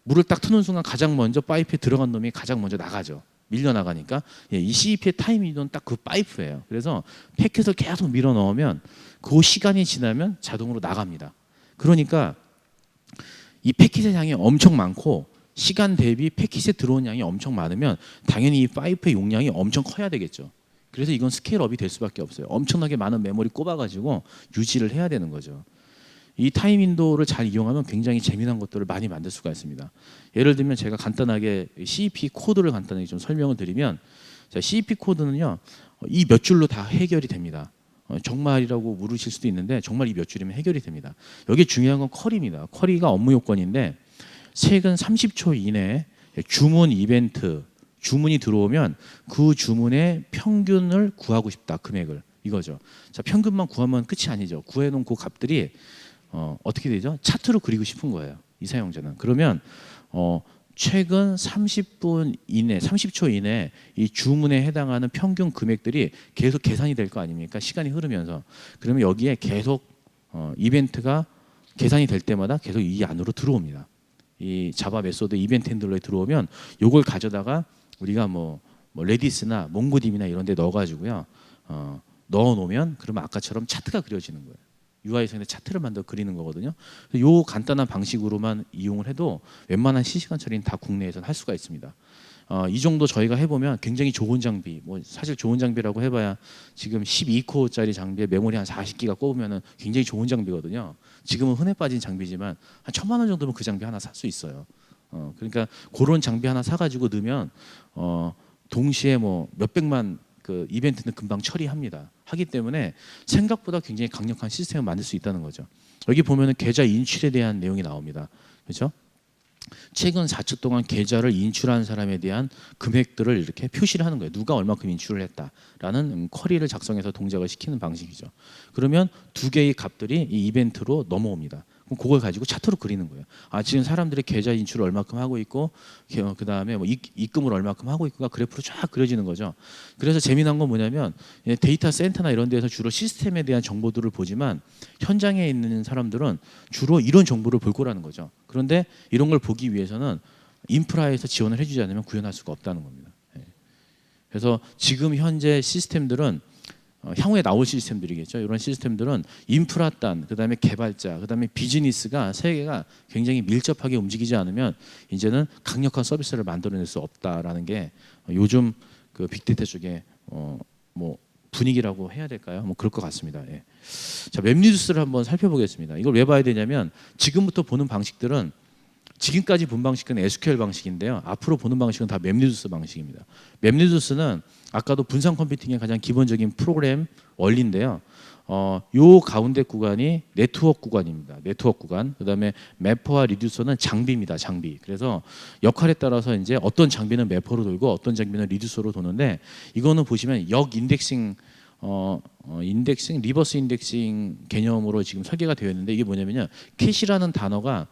물을 딱 트는 순간 가장 먼저 파이프에 들어간 놈이 가장 먼저 나가죠. 밀려 나가니까 이 CEP의 타임 윈도우는 딱 그 파이프예요. 그래서 패킷을 계속 밀어 넣으면 그 시간이 지나면 자동으로 나갑니다. 그러니까 이 패킷의 양이 엄청 많고 시간 대비 패킷에 들어온 양이 엄청 많으면 당연히 이 파이프의 용량이 엄청 커야 되겠죠. 그래서 이건 스케일업이 될 수밖에 없어요. 엄청나게 많은 메모리 꼽아가지고 유지를 해야 되는 거죠. 이 타임 윈도우를 잘 이용하면 굉장히 재미난 것들을 많이 만들 수가 있습니다. 예를 들면 제가 간단하게 CEP 코드를 간단하게 좀 설명을 드리면 CEP 코드는요 이 몇 줄로 다 해결이 됩니다. 정말이라고 물으실 수도 있는데 정말 이 몇 줄이면 해결이 됩니다. 여기 중요한 건 쿼리입니다. 쿼리가 업무 요건인데 최근 30초 이내에 주문 이벤트 주문이 들어오면 그 주문의 평균을 구하고 싶다. 금액을 이거죠. 자, 평균만 구하면 끝이 아니죠. 구해놓은 그 값들이 어떻게 되죠? 차트로 그리고 싶은 거예요. 이 사용자는. 그러면 최근 30분 이내, 30초 이내 이 주문에 해당하는 평균 금액들이 계속 계산이 될 거 아닙니까? 시간이 흐르면서. 그러면 여기에 계속 이벤트가 계산이 될 때마다 계속 이 안으로 들어옵니다. 이 자바 메소드 이벤트 핸들러에 들어오면 요걸 가져다가 우리가 뭐 레디스나 몽고디비나 이런 데 넣어가지고요. 넣어 놓으면 그러면 아까처럼 차트가 그려지는 거예요. UI에서 차트를 만들어 그리는 거거든요. 요 간단한 방식으로만 이용을 해도 웬만한 실시간 처리는 다 국내에서는 할 수가 있습니다. 이 정도 저희가 해보면 굉장히 좋은 장비, 뭐 사실 좋은 장비라고 해봐야 지금 12코어짜리 장비에 메모리 한 40기가 꼽으면 굉장히 좋은 장비거든요. 지금은 흔해 빠진 장비지만 한 1,000만 원 정도면 그 장비 하나 살 수 있어요. 그러니까 그런 장비 하나 사가지고 넣으면 동시에 뭐 몇백만 그 이벤트는 금방 처리합니다. 하기 때문에 생각보다 굉장히 강력한 시스템을 만들 수 있다는 거죠. 여기 보면은 계좌 인출에 대한 내용이 나옵니다. 그렇죠? 최근 4주 동안 계좌를 인출한 사람에 대한 금액들을 이렇게 표시를 하는 거예요. 누가 얼마큼 인출을 했다라는 쿼리를 작성해서 동작을 시키는 방식이죠. 그러면 두 개의 값들이 이 이벤트로 넘어옵니다. 그럼 그걸 가지고 차트로 그리는 거예요. 지금 사람들이 계좌 인출을 얼마큼 하고 있고 그 다음에 뭐 입금을 얼마큼 하고 있고가 그래프로 쫙 그려지는 거죠. 그래서 재미난 건 뭐냐면 데이터 센터나 이런 데서 주로 시스템에 대한 정보들을 보지만 현장에 있는 사람들은 주로 이런 정보를 볼 거라는 거죠. 그런데 이런 걸 보기 위해서는 인프라에서 지원을 해주지 않으면 구현할 수가 없다는 겁니다. 그래서 지금 현재 시스템들은 향후에 나올 시스템들이겠죠. 이런 시스템들은 인프라단, 그다음에 개발자, 그다음에 비즈니스가 세 개가 굉장히 밀접하게 움직이지 않으면 이제는 강력한 서비스를 만들어낼 수 없다라는 게 요즘 그 빅데이터 쪽에 뭐 분위기라고 해야 될까요? 뭐 그럴 것 같습니다. 예. 자, 웹뉴스를 한번 살펴보겠습니다. 이걸 왜 봐야 되냐면 지금부터 보는 방식들은 지금까지 본 방식은 SQL 방식인데요. 앞으로 보는 방식은 다 웹뉴스 방식입니다. 웹뉴스는 아까도 분산 컴퓨팅의 가장 기본적인 프로그램 원리인데요. 요 가운데 구간이 네트워크 구간입니다. 네트워크 구간. 그다음에 매퍼와 리듀서는 장비입니다. 장비. 그래서 역할에 따라서 이제 어떤 장비는 매퍼로 돌고 어떤 장비는 리듀서로 도는데 이거는 보시면 역 인덱싱 인덱싱, 리버스 인덱싱 개념으로 지금 설계가 되어 있는데 이게 뭐냐면요. 캐시라는 단어가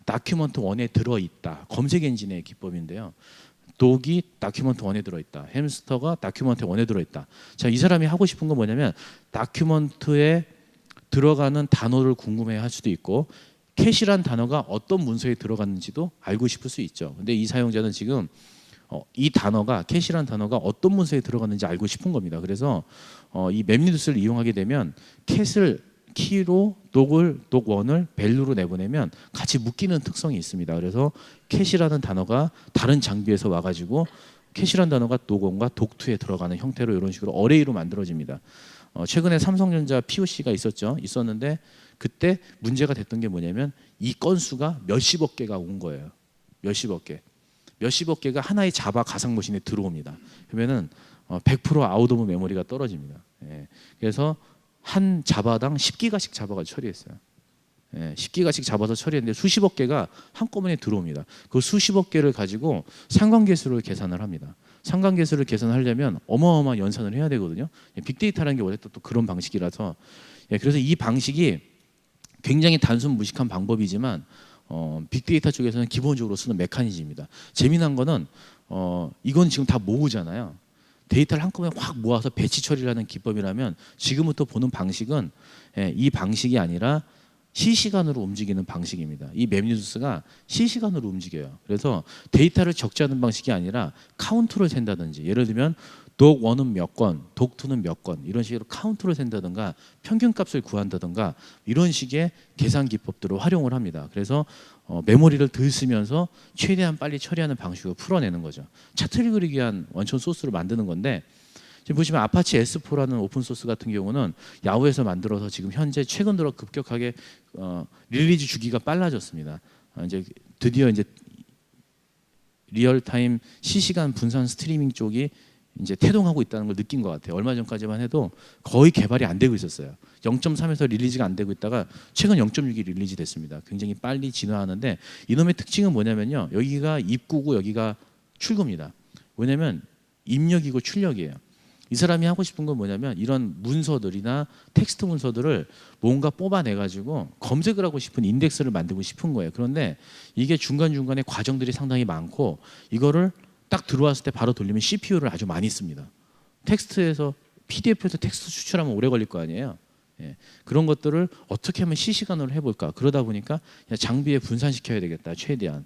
다큐먼트 1에 들어있다. 검색 엔진의 기법인데요. 독이 다큐먼트 1에 들어있다. 햄스터가 다큐먼트 1에 들어있다. 자, 이 사람이 하고 싶은 건 뭐냐면 다큐먼트에 들어가는 단어를 궁금해할 수도 있고 캐시란 단어가 어떤 문서에 들어갔는지도 알고 싶을 수 있죠. 근데 이 사용자는 지금 이 단어가 캐시란 단어가 어떤 문서에 들어갔는지 알고 싶은 겁니다. 그래서 이 맵리두스를 이용하게 되면 캣을 키로 독1을 밸류로 내보내면 같이 묶이는 특성이 있습니다. 그래서 캣이라는 단어가 다른 장비에서 와가지고 캣이라는 단어가 독1과 독2에 들어가는 형태로 이런 식으로 어레이로 만들어집니다. 최근에 삼성전자 POC가 있었는데 그때 문제가 됐던 게 뭐냐면 이 건수가 몇십억 개가 온 거예요. 몇십억 개가 하나의 자바 가상 머신에 들어옵니다. 그러면은 100% 아웃 오브 메모리가 떨어집니다. 예. 그래서 한 자바당 10기가씩 잡아가 처리했어요. 10기가씩 잡아서 처리했는데 수십억 개가 한꺼번에 들어옵니다. 그 수십억 개를 가지고 상관계수를 계산을 합니다. 상관계수를 계산하려면 어마어마한 연산을 해야 되거든요. 빅데이터라는 게 원래 또 그런 방식이라서 그래서 이 방식이 굉장히 단순 무식한 방법이지만 빅데이터 쪽에서는 기본적으로 쓰는 메커니즘입니다. 재미난 거는 이건 지금 다 모으잖아요. 데이터를 한꺼번에 확 모아서 배치 처리를 하는 기법이라면 지금부터 보는 방식은 이 방식이 아니라 실시간으로 움직이는 방식입니다. 이 맵뉴스가 실시간으로 움직여요. 그래서 데이터를 적재하는 방식이 아니라 카운트를 센다든지 예를 들면 독1은 몇 건, 독2는 몇 건 이런 식으로 카운트를 센다든가 평균값을 구한다든가 이런 식의 계산 기법들을 활용을 합니다. 그래서 메모리를 덜 쓰면서 최대한 빨리 처리하는 방식으로 풀어내는 거죠. 차트를 그리기 위한 원천 소스를 만드는 건데 지금 보시면 아파치 S4라는 오픈 소스 같은 경우는 야후에서 만들어서 지금 현재 최근 들어 급격하게 릴리즈 주기가 빨라졌습니다. 이제 드디어 이제 리얼타임 실시간 분산 스트리밍 쪽이 이제 태동하고 있다는 걸 느낀 것 같아요. 얼마 전까지만 해도 거의 개발이 안 되고 있었어요. 0.3에서 릴리즈가 안 되고 있다가 최근 0.6이 릴리즈 됐습니다. 굉장히 빨리 진화하는데 이놈의 특징은 뭐냐면요. 여기가 입구고 여기가 출구입니다. 왜냐하면 입력이고 출력이에요. 이 사람이 하고 싶은 건 뭐냐면 이런 문서들이나 텍스트 문서들을 뭔가 뽑아내가지고 검색을 하고 싶은 인덱스를 만들고 싶은 거예요. 그런데 이게 중간중간에 과정들이 상당히 많고 이거를 딱 들어왔을 때 바로 돌리면 CPU를 아주 많이 씁니다. 텍스트에서 PDF에서 텍스트 추출하면 오래 걸릴 거 아니에요. 예, 그런 것들을 어떻게 하면 실시간으로 해볼까. 그러다 보니까 그냥 장비에 분산시켜야 되겠다 최대한.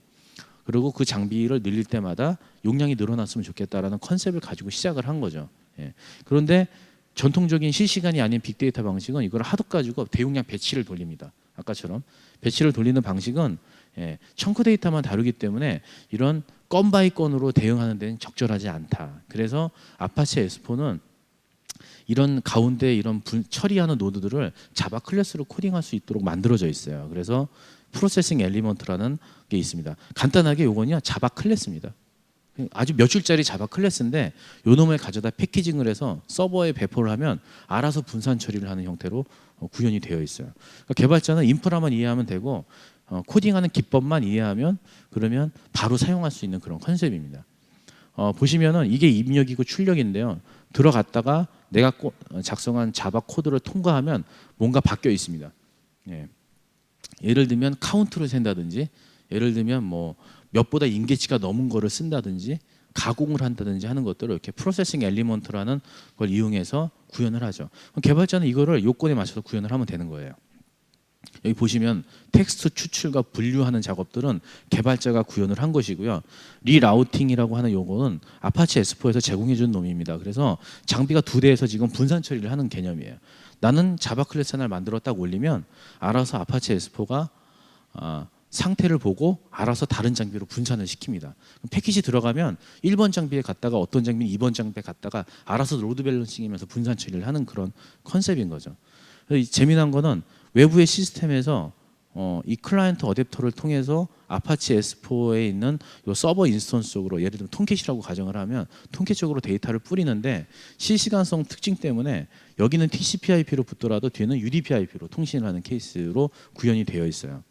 그리고 그 장비를 늘릴 때마다 용량이 늘어났으면 좋겠다라는 컨셉을 가지고 시작을 한 거죠. 예. 그런데 전통적인 실시간이 아닌 빅데이터 방식은 이걸 하도 가지고 대용량 배치를 돌립니다. 아까처럼 배치를 돌리는 방식은 청크 데이터만 다루기 때문에 이런 건 바이 건으로 대응하는 데는 적절하지 않다. 그래서 아파치 S4는 이런 가운데 이런 처리하는 노드들을 자바 클래스로 코딩할 수 있도록 만들어져 있어요. 그래서 프로세싱 엘리먼트라는 게 있습니다. 간단하게 요건요 자바 클래스입니다. 아주 몇 줄짜리 자바 클래스인데 요 놈을 가져다 패키징을 해서 서버에 배포를 하면 알아서 분산 처리를 하는 형태로 구현이 되어 있어요. 그러니까 개발자는 인프라만 이해하면 되고 코딩하는 기법만 이해하면 그러면 바로 사용할 수 있는 그런 컨셉입니다. 보시면은 이게 입력이고 출력인데요. 들어갔다가 내가 작성한 자바 코드를 통과하면 뭔가 바뀌어 있습니다. 예. 예를 들면 카운트를 센다든지 예를 들면 뭐 몇보다 인계치가 넘은 거를 쓴다든지 가공을 한다든지 하는 것들을 이렇게 프로세싱 엘리먼트라는 걸 이용해서 구현을 하죠. 개발자는 이거를 요건에 맞춰서 구현을 하면 되는 거예요. 여기 보시면 텍스트 추출과 분류하는 작업들은 개발자가 구현을 한 것이고요. 리라우팅이라고 하는 요거는 아파치 S4에서 제공해 준 놈입니다. 그래서 장비가 두 대에서 지금 분산 처리를 하는 개념이에요. 나는 자바 클래스 하나를 만들어 딱 올리면 알아서 아파치 S4가 상태를 보고 알아서 다른 장비로 분산을 시킵니다. 패킷이 들어가면 1번 장비에 갔다가 어떤 장비는 2번 장비에 갔다가 알아서 로드 밸런싱이면서 분산 처리를 하는 그런 컨셉인 거죠. 재미난 거는 외부의 시스템에서 이 클라이언트 어댑터를 통해서 아파치 S4에 있는 요 서버 인스턴스 쪽으로 예를 들면 톰캣이라고 가정을 하면 톰캣 쪽으로 데이터를 뿌리는데 실시간성 특징 때문에 여기는 TCP/IP로 붙더라도 뒤에는 UDP/IP로 통신을 하는 케이스로 구현이 되어 있어요.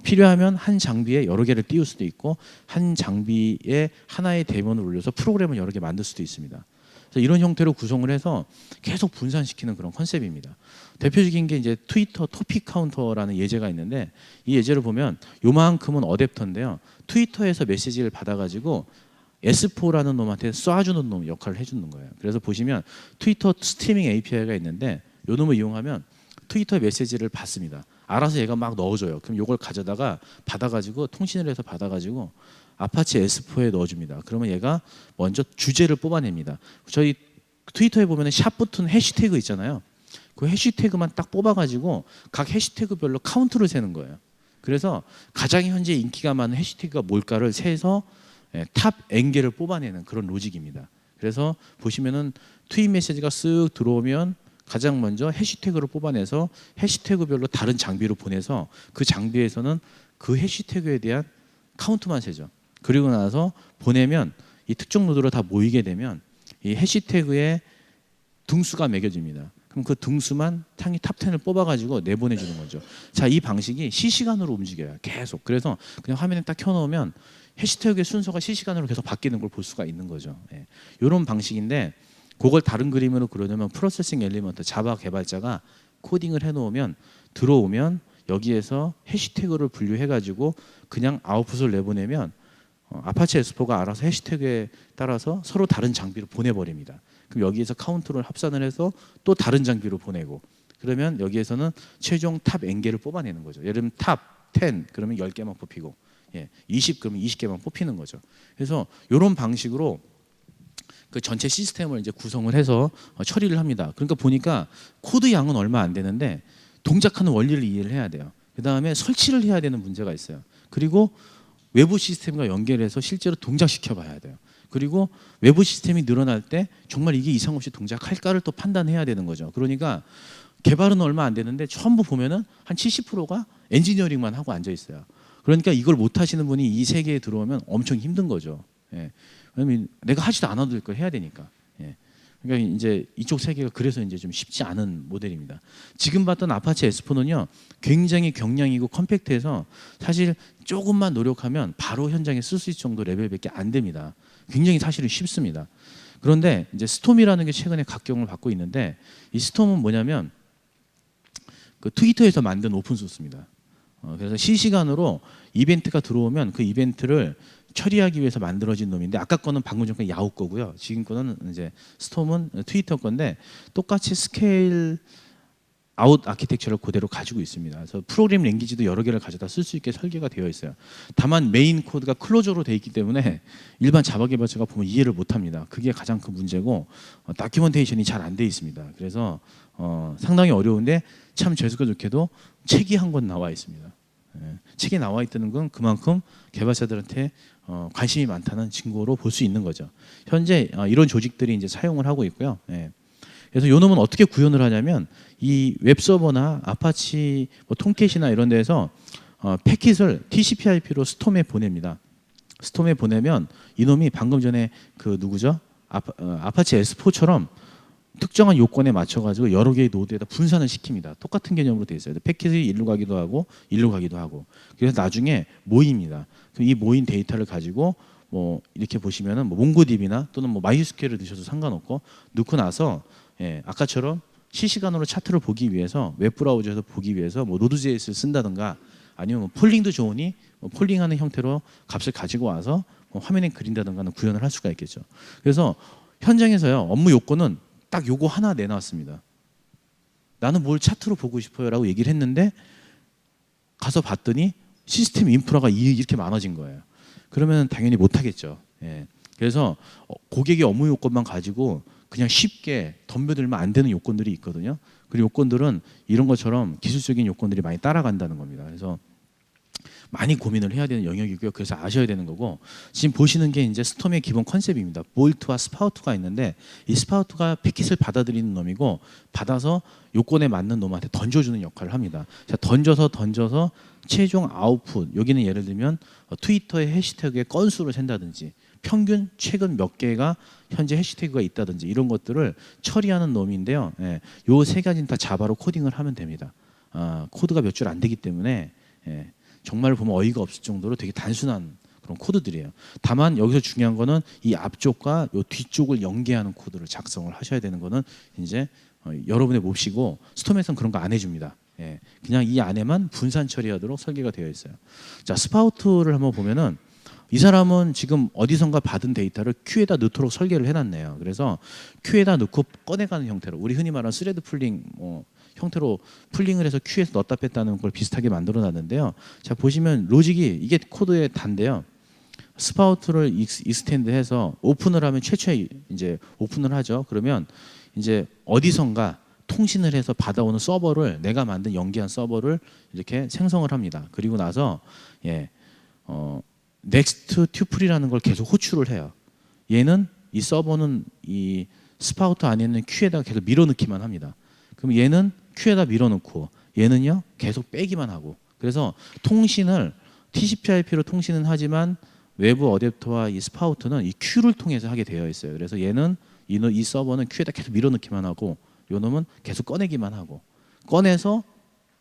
필요하면 한 장비에 여러 개를 띄울 수도 있고 한 장비에 하나의 데몬을 올려서 프로그램을 여러 개 만들 수도 있습니다. 그래서 이런 형태로 구성을 해서 계속 분산시키는 그런 컨셉입니다. 대표적인 게 이제 트위터 토픽 카운터라는 예제가 있는데 이 예제를 보면 요만큼은 어댑터인데요. 트위터에서 메시지를 받아가지고 S4라는 놈한테 쏴주는 놈 역할을 해주는 거예요. 그래서 보시면 트위터 스트리밍 API가 있는데 요 놈을 이용하면 트위터 메시지를 받습니다. 알아서 얘가 막 넣어줘요. 그럼 요걸 가져다가 받아가지고 통신을 해서 받아가지고 아파치 S4에 넣어줍니다. 그러면 얘가 먼저 주제를 뽑아냅니다. 저희 트위터에 보면 샵 붙은 해시태그 있잖아요. 그 해시태그만 딱 뽑아가지고 각 해시태그별로 카운트를 세는 거예요. 그래서 가장 현재 인기가 많은 해시태그가 뭘까를 세서 탑 N개를 뽑아내는 그런 로직입니다. 그래서 보시면은 트윗 메시지가 쓱 들어오면 가장 먼저 해시태그를 뽑아내서 해시태그별로 다른 장비로 보내서 그 장비에서는 그 해시태그에 대한 카운트만 세죠. 그리고 나서 보내면 이 특정 노드로 다 모이게 되면 이 해시태그의 등수가 매겨집니다. 그럼 그 등수만 탑 10을 뽑아가지고 내보내주는 거죠. 자, 이 방식이 실시간으로 움직여요. 계속. 그래서 그냥 화면에 딱 켜놓으면 해시태그의 순서가 실시간으로 계속 바뀌는 걸 볼 수가 있는 거죠. 이런 방식인데 그걸 다른 그림으로 그려내면 프로세싱 엘리먼트 자바 개발자가 코딩을 해놓으면 들어오면 여기에서 해시태그를 분류해가지고 그냥 아웃풋을 내보내면 아파치 S4가 알아서 해시태그에 따라서 서로 다른 장비로 보내버립니다. 그럼 여기에서 카운트를 합산을 해서 또 다른 장비로 보내고 그러면 여기에서는 최종 탑 N개를 뽑아내는 거죠. 예를 들면 탑 10 그러면 10개만 뽑히고 20 그러면 20개만 뽑히는 거죠. 그래서 이런 방식으로 그 전체 시스템을 이제 구성을 해서 처리를 합니다. 그러니까 보니까 코드 양은 얼마 안 되는데 동작하는 원리를 이해를 해야 돼요. 그 다음에 설치를 해야 되는 문제가 있어요. 그리고 외부 시스템과 연결해서 실제로 동작시켜 봐야 돼요. 그리고 외부 시스템이 늘어날 때 정말 이게 이상 없이 동작할까를 또 판단해야 되는 거죠. 그러니까 개발은 얼마 안 되는데 전부 보면은 한 70%가 엔지니어링만 하고 앉아 있어요. 그러니까 이걸 못 하시는 분이 이 세계에 들어오면 엄청 힘든 거죠. 왜냐면 내가 하지도 않아도 될 걸 해야 되니까. 그러니까 이제 이쪽 세계가 그래서 이제 좀 쉽지 않은 모델입니다. 지금 봤던 아파치 S4는요 굉장히 경량이고 컴팩트해서 사실 조금만 노력하면 바로 현장에 쓸 수 있을 정도 레벨밖에 안 됩니다. 굉장히 사실은 쉽습니다. 그런데 이제 스톰이라는 게 최근에 각광을 받고 있는데 이 스톰은 뭐냐면 그 트위터에서 만든 오픈 소스입니다. 그래서 실시간으로 이벤트가 들어오면 그 이벤트를 처리하기 위해서 만들어진 놈인데 아까 거는 방금 전에 야후 거고요. 지금 거는 이제 스톰은 트위터 건데 똑같이 스케일 아웃 아키텍처를 그대로 가지고 있습니다. 그래서 프로그램 랭귀지도 여러 개를 가져다 쓸 수 있게 설계가 되어 있어요. 다만 메인 코드가 클로저로 되어 있기 때문에 일반 자바 개발자가 보면 이해를 못합니다. 그게 가장 큰 문제고 다큐멘테이션이 잘 안 돼 있습니다. 그래서 상당히 어려운데 참 재수가 좋게도 책이 한 권 나와 있습니다. 책이 나와 있다는 건 그만큼 개발자들한테 관심이 많다는 증거로 볼 수 있는 거죠. 현재 이런 조직들이 이제 사용을 하고 있고요. 그래서 요 놈은 어떻게 구현을 하냐면 이 웹서버나 아파치 뭐 톰캣이나 이런 데서 패킷을 TCP/IP로 스톰에 보냅니다. 스톰에 보내면 이놈이 방금 전에 그 누구죠? 아파치 S4처럼 특정한 요건에 맞춰가지고 여러 개의 노드에다 분산을 시킵니다. 똑같은 개념으로 되어 있어요. 패킷이 일로 가기도 하고 일로 가기도 하고. 그래서 나중에 모입니다. 이 모인 데이터를 가지고 뭐 이렇게 보시면은 뭐 몽고DB나 또는 뭐 마이스큐엘을 넣으셔도 상관없고 넣고 나서 아까처럼 실시간으로 차트를 보기 위해서 웹브라우저에서 보기 위해서 뭐 노드.js를 쓴다든가 아니면 뭐 폴링도 좋으니 뭐 폴링하는 형태로 값을 가지고 와서 뭐 화면에 그린다든가는 구현을 할 수가 있겠죠. 그래서 현장에서요 업무 요건은 딱 요거 하나 내놨습니다. 나는 뭘 차트로 보고 싶어요라고 얘기를 했는데 가서 봤더니 시스템 인프라가 이렇게 많아진 거예요. 그러면 당연히 못 하겠죠. 그래서 고객의 업무 요건만 가지고 그냥 쉽게 덤벼들면 안 되는 요건들이 있거든요. 그리고 요건들은 이런 것처럼 기술적인 요건들이 많이 따라간다는 겁니다. 그래서 많이 고민을 해야 되는 영역이고요. 그래서 아셔야 되는 거고 지금 보시는 게 이제 스톰의 기본 컨셉입니다. 볼트와 스파우트가 있는데 이 스파우트가 패킷을 받아들이는 놈이고 받아서 요건에 맞는 놈한테 던져주는 역할을 합니다. 자, 던져서 최종 아웃풋 여기는 예를 들면 트위터의 해시태그의 건수를 잰다든지 평균 최근 몇 개가 현재 해시태그가 있다든지 이런 것들을 처리하는 놈인데요. 요 세 가지는 다 자바로 코딩을 하면 됩니다. 코드가 몇 줄 안 되기 때문에 정말 보면 어이가 없을 정도로 되게 단순한 그런 코드들이에요. 다만 여기서 중요한 거는 이 앞쪽과 요 뒤쪽을 연계하는 코드를 작성을 하셔야 되는 거는 이제 여러분의 몫이고 스톰에서는 그런 거 안 해줍니다. 그냥 이 안에만 분산 처리하도록 설계가 되어 있어요. 자, 스파우트를 한번 보면은 이 사람은 지금 어디선가 받은 데이터를 큐에다 넣도록 설계를 해놨네요. 그래서 큐에다 넣고 꺼내가는 형태로 우리 흔히 말하는 스레드 풀링 형태로 풀링을 해서 큐에서 넣었다 뺐다는 걸 비슷하게 만들어놨는데요. 자 보시면 로직이 이게 코드의 단데요. 스파우트를 익스텐드해서 오픈을 하면 최초에 이제 오픈을 하죠. 그러면 이제 어디선가 통신을 해서 받아오는 서버를 내가 만든 연계한 서버를 이렇게 생성을 합니다. 그리고 나서 넥스트 튜플이라는 걸 계속 호출을 해요. 얘는 이 서버는 이 스파우트 안에 있는 큐에다가 계속 밀어넣기만 합니다. 그럼 얘는 큐에다 밀어넣고 얘는요 계속 빼기만 하고 그래서 통신을 TCP/IP로 통신은 하지만 외부 어댑터와 이 스파우트는 이 큐를 통해서 하게 되어 있어요. 그래서 얘는 이 서버는 큐에다 계속 밀어넣기만 하고 요 놈은 계속 꺼내기만 하고 꺼내서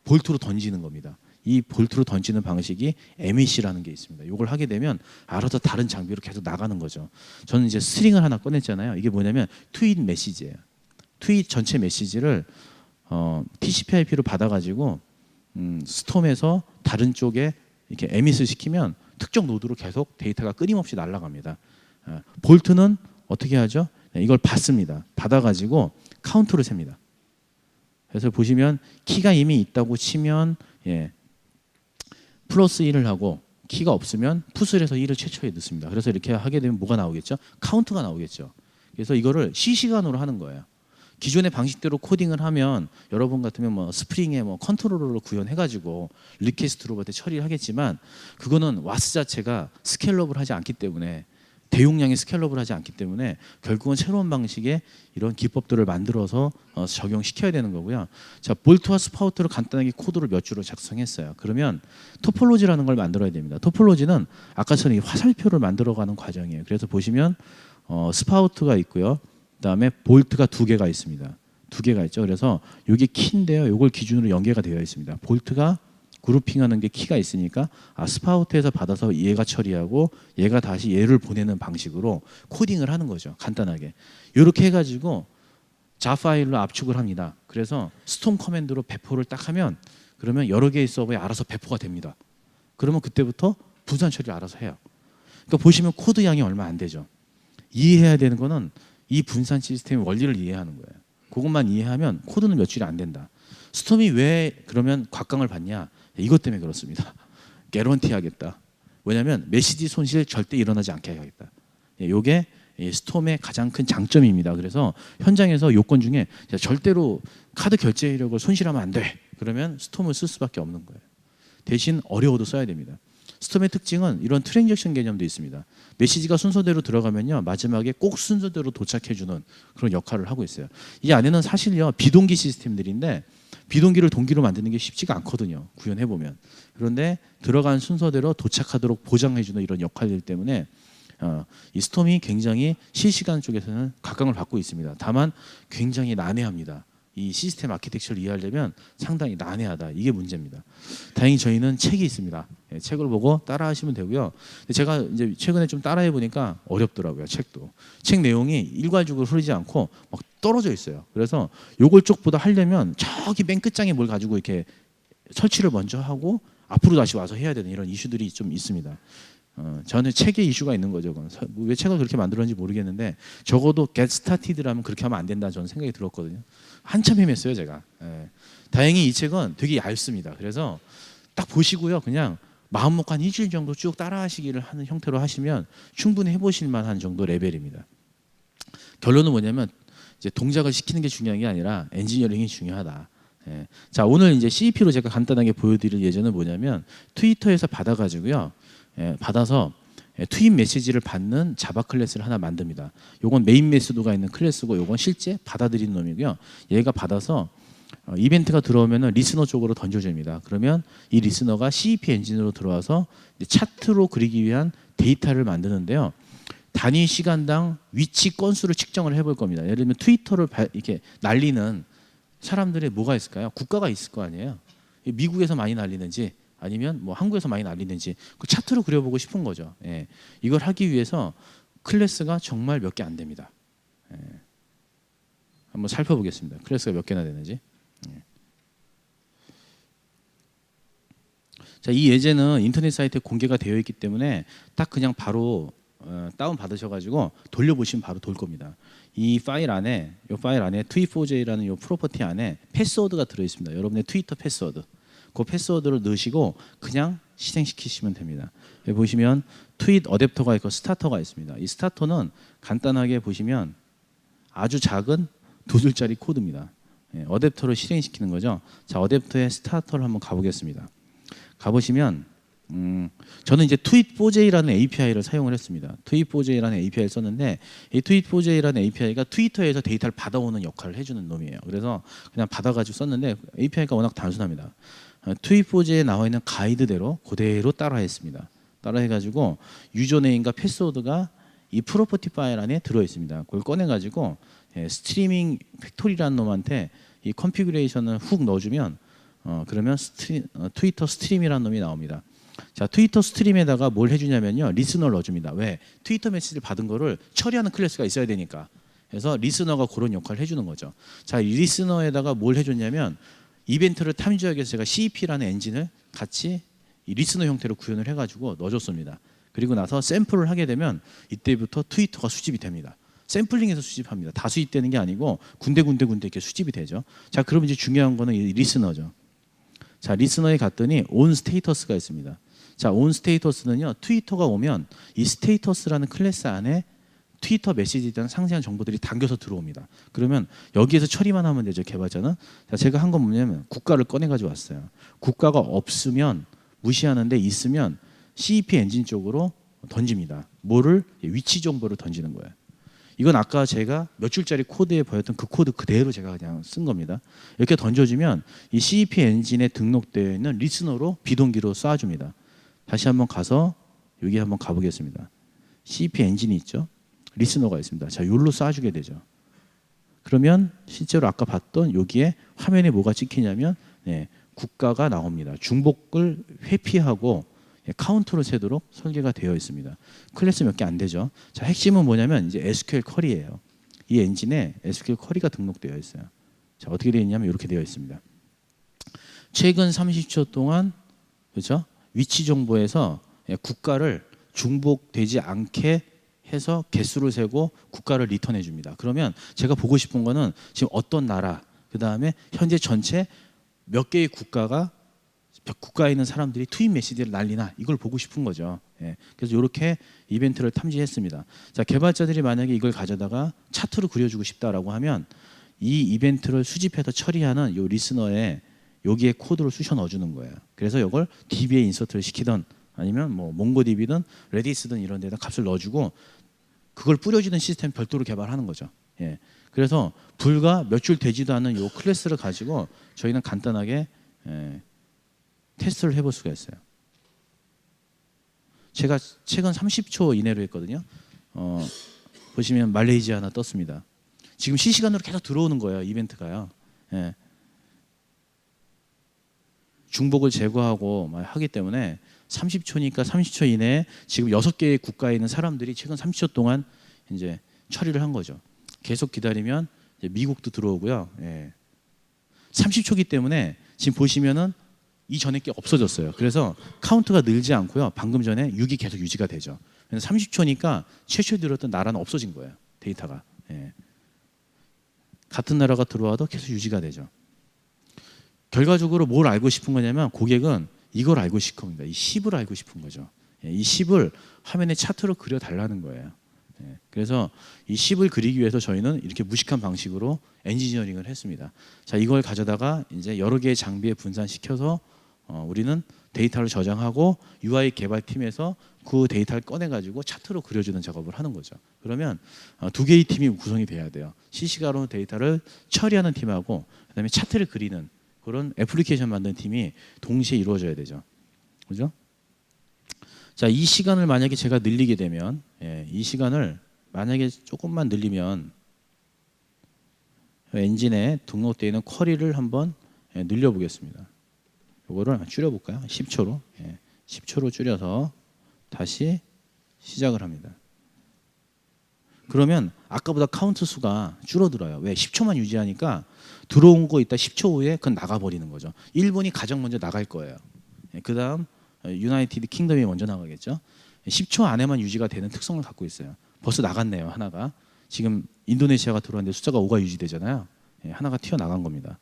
볼트로 던지는 겁니다. 이 볼트로 던지는 방식이 MEC라는 게 있습니다. 이걸 하게 되면 알아서 다른 장비로 계속 나가는 거죠. 저는 이제 스트링을 하나 꺼냈잖아요. 이게 뭐냐면 트윗 메시지예요. 트윗 전체 메시지를 TCP/IP로 받아가지고 스톰에서 다른 쪽에 이렇게 에밋을 시키면 특정 노드로 계속 데이터가 끊임없이 날아갑니다. 볼트는 어떻게 하죠? 이걸 받습니다. 받아가지고 카운트를 셉니다. 그래서 보시면 키가 이미 있다고 치면 플러스 1을 하고 키가 없으면 풋을 해서 1을 최초에 넣습니다. 그래서 이렇게 하게 되면 뭐가 나오겠죠? 카운트가 나오겠죠. 그래서 이거를 실시간으로 하는 거예요. 기존의 방식대로 코딩을 하면 여러분 같으면 뭐 스프링에 뭐 컨트롤러로 구현해가지고 리퀘스트 로봇에 처리를 하겠지만 그거는 와스 자체가 스케일업을 하지 않기 때문에 대용량의 스케일업을 하지 않기 때문에 결국은 새로운 방식의 이런 기법들을 만들어서 적용시켜야 되는 거고요. 자, 볼트와 스파우트를 간단하게 코드를 몇 줄로 작성했어요. 그러면 토폴로지라는 걸 만들어야 됩니다. 토폴로지는 아까처럼 이 화살표를 만들어가는 과정이에요. 그래서 보시면 스파우트가 있고요. 그다음에 볼트가 두 개가 있습니다. 두 개가 있죠. 그래서 이게 키인데요. 이걸 기준으로 연계가 되어 있습니다. 볼트가 그룹핑하는 게 키가 있으니까 스파우트에서 받아서 얘가 처리하고 얘가 다시 얘를 보내는 방식으로 코딩을 하는 거죠. 간단하게. 이렇게 해가지고 자 파일로 압축을 합니다. 그래서 스톰 커맨드로 배포를 딱 하면 그러면 여러 개의 서버에 알아서 배포가 됩니다. 그러면 그때부터 분산 처리를 알아서 해요. 그러니까 보시면 코드 양이 얼마 안 되죠. 이해해야 되는 거는 이 분산 시스템의 원리를 이해하는 거예요. 그것만 이해하면 코드는 몇 줄이 안 된다. 스톰이 왜 그러면 곽강을 받냐? 이것 때문에 그렇습니다. 개런티 하겠다. 왜냐하면 메시지 손실 절대 일어나지 않게 하겠다. 이게 스톰의 가장 큰 장점입니다. 그래서 현장에서 요건 중에 절대로 카드 결제 이력을 손실하면 안 돼. 그러면 스톰을 쓸 수밖에 없는 거예요. 대신 어려워도 써야 됩니다. 스톰의 특징은 이런 트랜잭션 개념도 있습니다. 메시지가 순서대로 들어가면요 마지막에 꼭 순서대로 도착해주는 그런 역할을 하고 있어요. 이 안에는 사실요 비동기 시스템들인데 비동기를 동기로 만드는 게 쉽지가 않거든요. 구현해 보면. 그런데 들어간 순서대로 도착하도록 보장해주는 이런 역할들 때문에 이 스톰이 굉장히 실시간 쪽에서는 각광을 받고 있습니다. 다만 굉장히 난해합니다. 이 시스템 아키텍처를 이해하려면 상당히 난해하다. 이게 문제입니다. 다행히 저희는 책이 있습니다. 책을 보고 따라하시면 되고요. 제가 이제 최근에 좀 따라해 보니까 어렵더라고요. 책도. 책 내용이 일괄적으로 흐르지 않고 막 떨어져 있어요. 그래서 요걸 쪽보다 하려면 저기 맨 끝장에 뭘 가지고 이렇게 설치를 먼저 하고 앞으로 다시 와서 해야 되는 이런 이슈들이 좀 있습니다. 저는 책에 이슈가 있는 거죠. 왜 책을 그렇게 만들었는지 모르겠는데 적어도 get started라면 그렇게 하면 안 된다 저는 생각이 들었거든요. 한참 헤맸어요 제가. 다행히 이 책은 되게 얇습니다. 그래서 딱 보시고요. 그냥 마음 먹고 한 일주일 정도 쭉 따라하시기를 하는 형태로 하시면 충분히 해보실 만한 정도 레벨입니다. 결론은 뭐냐면 이제 동작을 시키는 게 중요한 게 아니라 엔지니어링이 중요하다. 자 오늘 이제 CEP로 제가 간단하게 보여드릴 예제는 뭐냐면 트위터에서 받아가지고요. 받아서 투입 메시지를 받는 자바 클래스를 하나 만듭니다. 요건 메인 메소드가 있는 클래스고 요건 실제 받아들이는 놈이고요. 얘가 받아서 이벤트가 들어오면 리스너 쪽으로 던져줍니다. 그러면 이 리스너가 CEP 엔진으로 들어와서 차트로 그리기 위한 데이터를 만드는데요. 단위 시간당 위치 건수를 측정을 해볼 겁니다. 예를 들면 트위터를 이렇게 날리는 사람들의 뭐가 있을까요? 국가가 있을 거 아니에요. 미국에서 많이 날리는지 아니면 뭐 한국에서 많이 날리는지 그 차트로 그려보고 싶은 거죠. 이걸 하기 위해서 클래스가 정말 몇 개 안 됩니다. 한번 살펴보겠습니다. 클래스가 몇 개나 되는지. 자, 이 예제는 인터넷 사이트에 공개가 되어 있기 때문에 딱 그냥 바로 다운 받으셔가지고 돌려보시면 바로 돌 겁니다. 이 파일 안에 tweet4j라는 이 프로퍼티 안에 패스워드가 들어 있습니다. 여러분의 트위터 패스워드. 그 패스워드를 넣으시고 그냥 실행시키시면 됩니다. 여기 보시면 트윗 어댑터가 있고 스타터가 있습니다. 이 스타터는 간단하게 보시면 아주 작은 두 줄짜리 코드입니다. 어댑터를 실행시키는 거죠. 자, 어댑터의 스타터를 한번 가보겠습니다. 가보시면 저는 이제 tweet4j라는 API를 사용을 했습니다. tweet4j라는 API를 썼는데 이 tweet4j라는 API가 트위터에서 데이터를 받아오는 역할을 해주는 놈이에요. 그래서 그냥 받아가지고 썼는데 API가 워낙 단순합니다. tweet4j에 나와 있는 가이드대로 그대로 따라했습니다. 따라해가지고 유저네임과 패스워드가 이 프로퍼티 파일 안에 들어 있습니다. 그걸 꺼내가지고 스트리밍 팩토리라는 놈한테 이 컨피그레이션을 훅 넣어주면 그러면 트위터 스트림이라는 놈이 나옵니다. 자, 트위터 스트림에다가 뭘 해주냐면요, 리스너를 넣어줍니다. 왜? 트위터 메시지를 받은 거를 처리하는 클래스가 있어야 되니까. 그래서 리스너가 그런 역할을 해주는 거죠. 자, 이 리스너에다가 뭘 해줬냐면 이벤트를 탐지하기 위해서 제가 CEP라는 엔진을 같이 이 리스너 형태로 구현을 해가지고 넣어줬습니다. 그리고 나서 샘플을 하게 되면 이때부터 트위터가 수집이 됩니다. 샘플링해서 수집합니다. 다 수집되는 게 아니고 군데군데 이렇게 수집이 되죠. 자, 그럼 이제 중요한 거는 이 리스너죠. 자, 리스너에 갔더니 온 스테이터스가 있습니다. 자, 온 스테이터스는요, 트위터가 오면 이 스테이터스라는 클래스 안에 트위터 메시지에 대한 상세한 정보들이 담겨서 들어옵니다. 그러면 여기에서 처리만 하면 되죠, 개발자는. 자, 제가 한 건 뭐냐면 국가를 꺼내가지고 왔어요. 국가가 없으면 무시하는데 있으면 CEP 엔진 쪽으로 던집니다. 뭐를? 위치 정보를 던지는 거예요. 이건 아까 제가 몇 줄짜리 코드에 보였던 그 코드 그대로 제가 그냥 쓴 겁니다. 이렇게 던져주면 이 CEP 엔진에 등록되어 있는 리스너로 비동기로 쏴줍니다. 다시 한번 가서 여기 한번 가보겠습니다. CEP 엔진이 있죠. 리스너가 있습니다. 자, 여기로 쏴주게 되죠. 그러면 실제로 아까 봤던 여기에 화면에 뭐가 찍히냐면 국가가 나옵니다. 중복을 회피하고 카운트로 세도록 설계가 되어 있습니다. 클래스 몇 개 안 되죠. 자, 핵심은 뭐냐면 이제 SQL 쿼리예요. 이 엔진에 SQL 쿼리가 등록되어 있어요. 자, 어떻게 되어 있냐면 이렇게 되어 있습니다. 최근 30초 동안 그렇죠? 위치 정보에서 국가를 중복되지 않게 해서 개수를 세고 국가를 리턴해 줍니다. 그러면 제가 보고 싶은 거는 지금 어떤 나라, 그다음에 현재 전체 몇 개의 국가에 있는 사람들이 트윗 메시지를 날리나 이걸 보고 싶은 거죠. 그래서 이렇게 이벤트를 탐지했습니다. 자, 개발자들이 만약에 이걸 가져다가 차트로 그려주고 싶다라고 하면 이 이벤트를 수집해서 처리하는 요 리스너에 여기에 코드를 쑤셔 넣어주는 거예요. 그래서 이걸 DB에 인서트를 시키던 아니면 뭐 몽고DB든 레디스든 이런 데다 값을 넣어주고 그걸 뿌려주는 시스템 별도로 개발하는 거죠. 그래서 불과 몇 줄 되지도 않은 요 클래스를 가지고 저희는 간단하게 테스트를 해볼 수가 있어요. 제가 최근 30초 이내로 했거든요. 보시면 말레이시아 하나 떴습니다. 지금 실시간으로 계속 들어오는 거예요. 이벤트가요. 중복을 제거하고 하기 때문에 30초니까 30초 이내에 지금 6개의 국가에 있는 사람들이 최근 30초 동안 이제 처리를 한 거죠. 계속 기다리면 이제 미국도 들어오고요. 30초기 때문에 지금 보시면은 이전에 게 없어졌어요. 그래서 카운트가 늘지 않고요. 방금 전에 6이 계속 유지가 되죠. 30초니까 최초에 들었던 나라는 없어진 거예요. 데이터가. 같은 나라가 들어와도 계속 유지가 되죠. 결과적으로 뭘 알고 싶은 거냐면 고객은 이걸 알고 싶은 겁니다. 이 10을 알고 싶은 거죠. 이 10을 화면에 차트로 그려달라는 거예요. 그래서 이 10을 그리기 위해서 저희는 이렇게 무식한 방식으로 엔지니어링을 했습니다. 자, 이걸 가져다가 이제 여러 개의 장비에 분산시켜서 우리는 데이터를 저장하고 UI 개발팀에서 그 데이터를 꺼내가지고 차트로 그려주는 작업을 하는 거죠. 그러면 두 개의 팀이 구성이 돼야 돼요. 실시간으로 데이터를 처리하는 팀하고 그다음에 차트를 그리는 그런 애플리케이션 만드는 팀이 동시에 이루어져야 되죠. 그죠? 자, 이 시간을 만약에 제가 늘리게 되면 이 시간을 만약에 조금만 늘리면 엔진에 등록되어 있는 쿼리를 한번 늘려 보겠습니다. 이거를 줄여 볼까요? 10초로. 10초로 줄여서 다시 시작을 합니다. 그러면 아까보다 카운트 수가 줄어들어요. 왜? 10초만 유지하니까 들어온 거 있다 10초 후에 그건 나가버리는 거죠. 일본이 가장 먼저 나갈 거예요. 그 다음 유나이티드 킹덤이 먼저 나가겠죠. 10초 안에만 유지가 되는 특성을 갖고 있어요. 벌써 나갔네요. 하나가. 지금 인도네시아가 들어왔는데 숫자가 5가 유지되잖아요. 하나가 튀어나간 겁니다.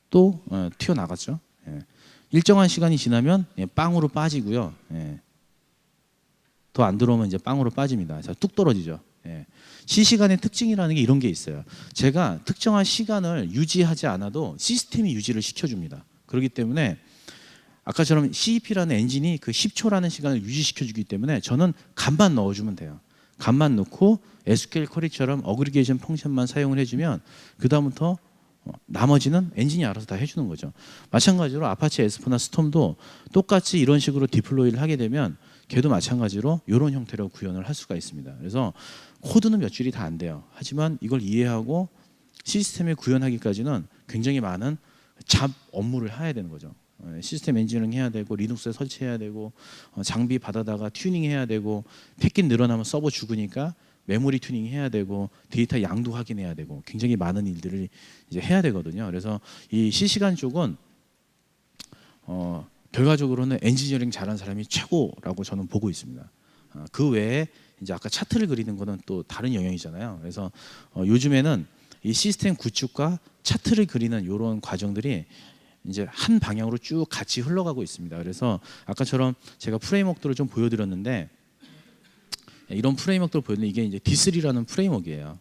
또 튀어나갔죠. 일정한 시간이 지나면 빵으로 빠지고요. 더 안 들어오면 이제 빵으로 빠집니다. 자, 뚝 떨어지죠. 실시간의 특징이라는 게 이런 게 있어요. 제가 특정한 시간을 유지하지 않아도 시스템이 유지를 시켜줍니다. 그렇기 때문에 아까처럼 CEP라는 엔진이 그 10초라는 시간을 유지시켜주기 때문에 저는 값만 넣어주면 돼요. 값만 넣고 SQL 쿼리처럼 어그리게이션 펑션만 사용을 해주면 그 다음부터 나머지는 엔진이 알아서 다 해주는 거죠. 마찬가지로 아파치 S4나 스톰도 똑같이 이런 식으로 디플로이를 하게 되면 걔도 마찬가지로 이런 형태로 구현을 할 수가 있습니다. 그래서 코드는 몇 줄이 다 안 돼요. 하지만 이걸 이해하고 시스템에 구현하기까지는 굉장히 많은 잡 업무를 해야 되는 거죠. 시스템 엔지니어링 해야 되고 리눅스에 설치해야 되고 장비 받아다가 튜닝해야 되고 패킷 늘어나면 서버 죽으니까 메모리 튜닝 해야 되고 데이터 양도 확인해야 되고 굉장히 많은 일들을 이제 해야 되거든요. 그래서 이 실시간 쪽은 결과적으로는 엔지니어링 잘하는 사람이 최고라고 저는 보고 있습니다. 그 외에 이제 아까 차트를 그리는 거는 또 다른 영역이잖아요. 그래서 요즘에는 이 시스템 구축과 차트를 그리는 이런 과정들이 이제 한 방향으로 쭉 같이 흘러가고 있습니다. 그래서 아까처럼 제가 프레임워크들을 좀 보여드렸는데 이런 프레임워크를 보였는데 이게 이제 D3라는 프레임워크예요.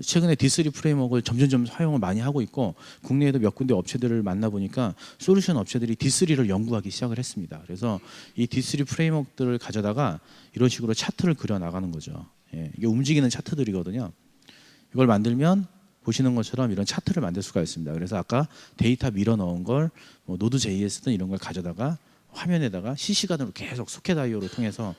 최근에 D3 프레임워크를 점점점 사용을 많이 하고 있고 국내에도 몇 군데 업체들을 만나보니까 솔루션 업체들이 D3를 연구하기 시작을 했습니다. 그래서 이 D3 프레임워크들을 가져다가 이런 식으로 차트를 그려 나가는 거죠. 이게 움직이는 차트들이거든요. 이걸 만들면 보시는 것처럼 이런 차트를 만들 수가 있습니다. 그래서 아까 데이터 밀어 넣은 걸 노드.js든 이런 걸 가져다가 화면에다가 실시간으로 계속 소켓 IO를 통해서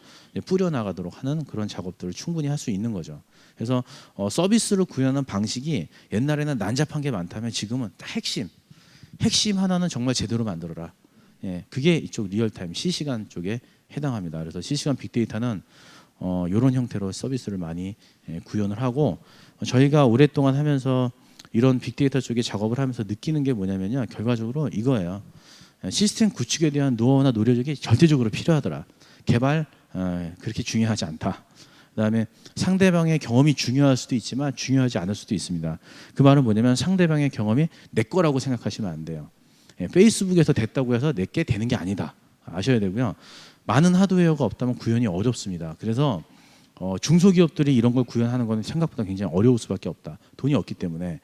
뿌려 나가도록 하는 그런 작업들을 충분히 할 수 있는 거죠. 그래서 서비스를 구현하는 방식이 옛날에는 난잡한 게 많다면 지금은 딱 핵심 핵심 하나는 정말 제대로 만들어라. 예, 그게 이쪽 리얼타임 실시간 쪽에 해당합니다. 그래서 실시간 빅데이터는 이런 형태로 서비스를 많이 구현을 하고 저희가 오랫동안 하면서 이런 빅데이터 쪽에 작업을 하면서 느끼는 게 뭐냐면요. 결과적으로 이거예요. 시스템 구축에 대한 노하우나 노력이 절대적으로 필요하더라. 개발 그렇게 중요하지 않다. 그다음에 상대방의 경험이 중요할 수도 있지만 중요하지 않을 수도 있습니다. 그 말은 뭐냐면 상대방의 경험이 내 거라고 생각하시면 안 돼요. 페이스북에서 됐다고 해서 내게 되는 게 아니다. 아셔야 되고요. 많은 하드웨어가 없다면 구현이 어렵습니다. 그래서 중소기업들이 이런 걸 구현하는 건 생각보다 굉장히 어려울 수밖에 없다. 돈이 없기 때문에.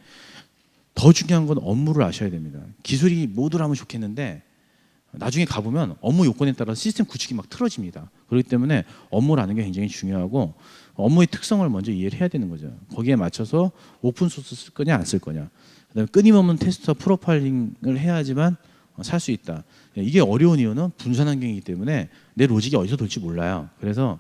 더 중요한 건 업무를 아셔야 됩니다. 기술이 모두라면 좋겠는데 나중에 가보면 업무 요건에 따라 시스템 구축이 막 틀어집니다. 그렇기 때문에 업무를 아는 게 굉장히 중요하고 업무의 특성을 먼저 이해를 해야 되는 거죠. 거기에 맞춰서 오픈소스 쓸 거냐 안 쓸 거냐. 그다음에 끊임없는 테스트와 프로파일링을 해야지만 살 수 있다. 이게 어려운 이유는 분산 환경이기 때문에 내 로직이 어디서 돌지 몰라요. 그래서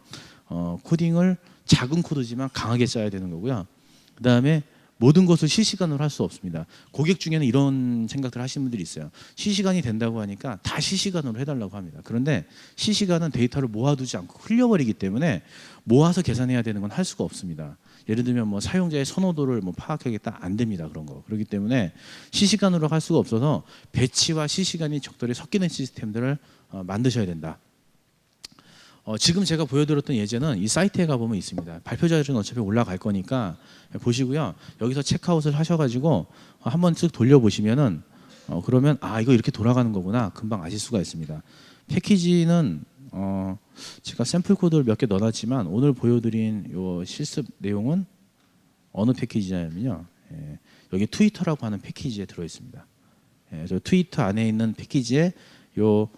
코딩을 작은 코드지만 강하게 짜야 되는 거고요. 그다음에 모든 것을 실시간으로 할 수 없습니다. 고객 중에는 이런 생각들 하시는 분들이 있어요. 실시간이 된다고 하니까 다 실시간으로 해달라고 합니다. 그런데 실시간은 데이터를 모아두지 않고 흘려버리기 때문에 모아서 계산해야 되는 건 할 수가 없습니다. 예를 들면 뭐 사용자의 선호도를 뭐 파악하겠다 안 됩니다. 그런 거. 그렇기 때문에 실시간으로 할 수가 없어서 배치와 실시간이 적절히 섞이는 시스템들을 만드셔야 된다. 지금 제가 보여드렸던 예제는 이 사이트에 가보면 있습니다. 발표 자료는 어차피 올라갈 거니까 보시고요. 여기서 체크아웃을 하셔가지고 한번 쓱 돌려보시면은 그러면 이거 이렇게 돌아가는 거구나 금방 아실 수가 있습니다. 패키지는 제가 샘플 코드를 몇 개 넣어놨지만 오늘 보여드린 요 실습 내용은 어느 패키지냐면요. 여기 트위터라고 하는 패키지에 들어있습니다. 저 트위터 안에 있는 패키지에 요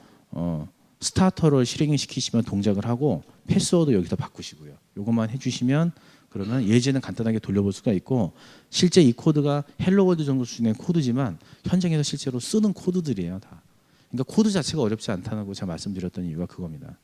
스타터를 실행시키시면 동작을 하고 패스워드 여기서 바꾸시고요. 이것만 해주시면 그러면 예제는 간단하게 돌려볼 수가 있고 실제 이 코드가 헬로월드 정도 수준의 코드지만 현장에서 실제로 쓰는 코드들이에요. 다. 그러니까 코드 자체가 어렵지 않다고 제가 말씀드렸던 이유가 그겁니다.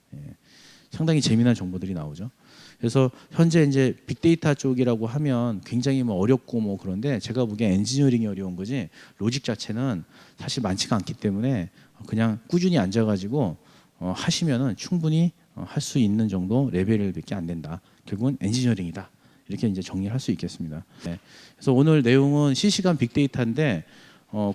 상당히 재미난 정보들이 나오죠. 그래서 현재 이제 빅데이터 쪽이라고 하면 굉장히 뭐 어렵고 뭐 그런데 제가 보기엔 엔지니어링이 어려운 거지 로직 자체는 사실 많지가 않기 때문에 그냥 꾸준히 앉아가지고 하시면은 충분히 할 수 있는 정도 레벨밖에 안 된다. 결국은 엔지니어링이다. 이렇게 이제 정리할 수 있겠습니다. 그래서 오늘 내용은 실시간 빅데이터인데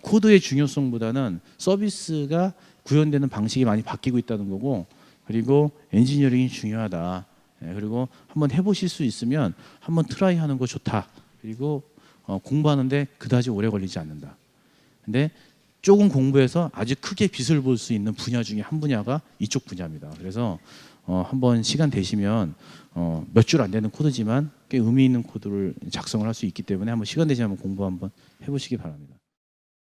코드의 중요성보다는 서비스가 구현되는 방식이 많이 바뀌고 있다는 거고 그리고 엔지니어링이 중요하다. 그리고 한번 해보실 수 있으면 한번 트라이하는 거 좋다. 그리고 공부하는데 그다지 오래 걸리지 않는다. 근데 조금 공부해서 아주 크게 빛을 볼 수 있는 분야 중에 한 분야가 이쪽 분야입니다. 그래서 한번 시간 되시면 몇 줄 안 되는 코드지만 꽤 의미 있는 코드를 작성을 할 수 있기 때문에 한번 시간 되시면 공부 한번 해보시기 바랍니다.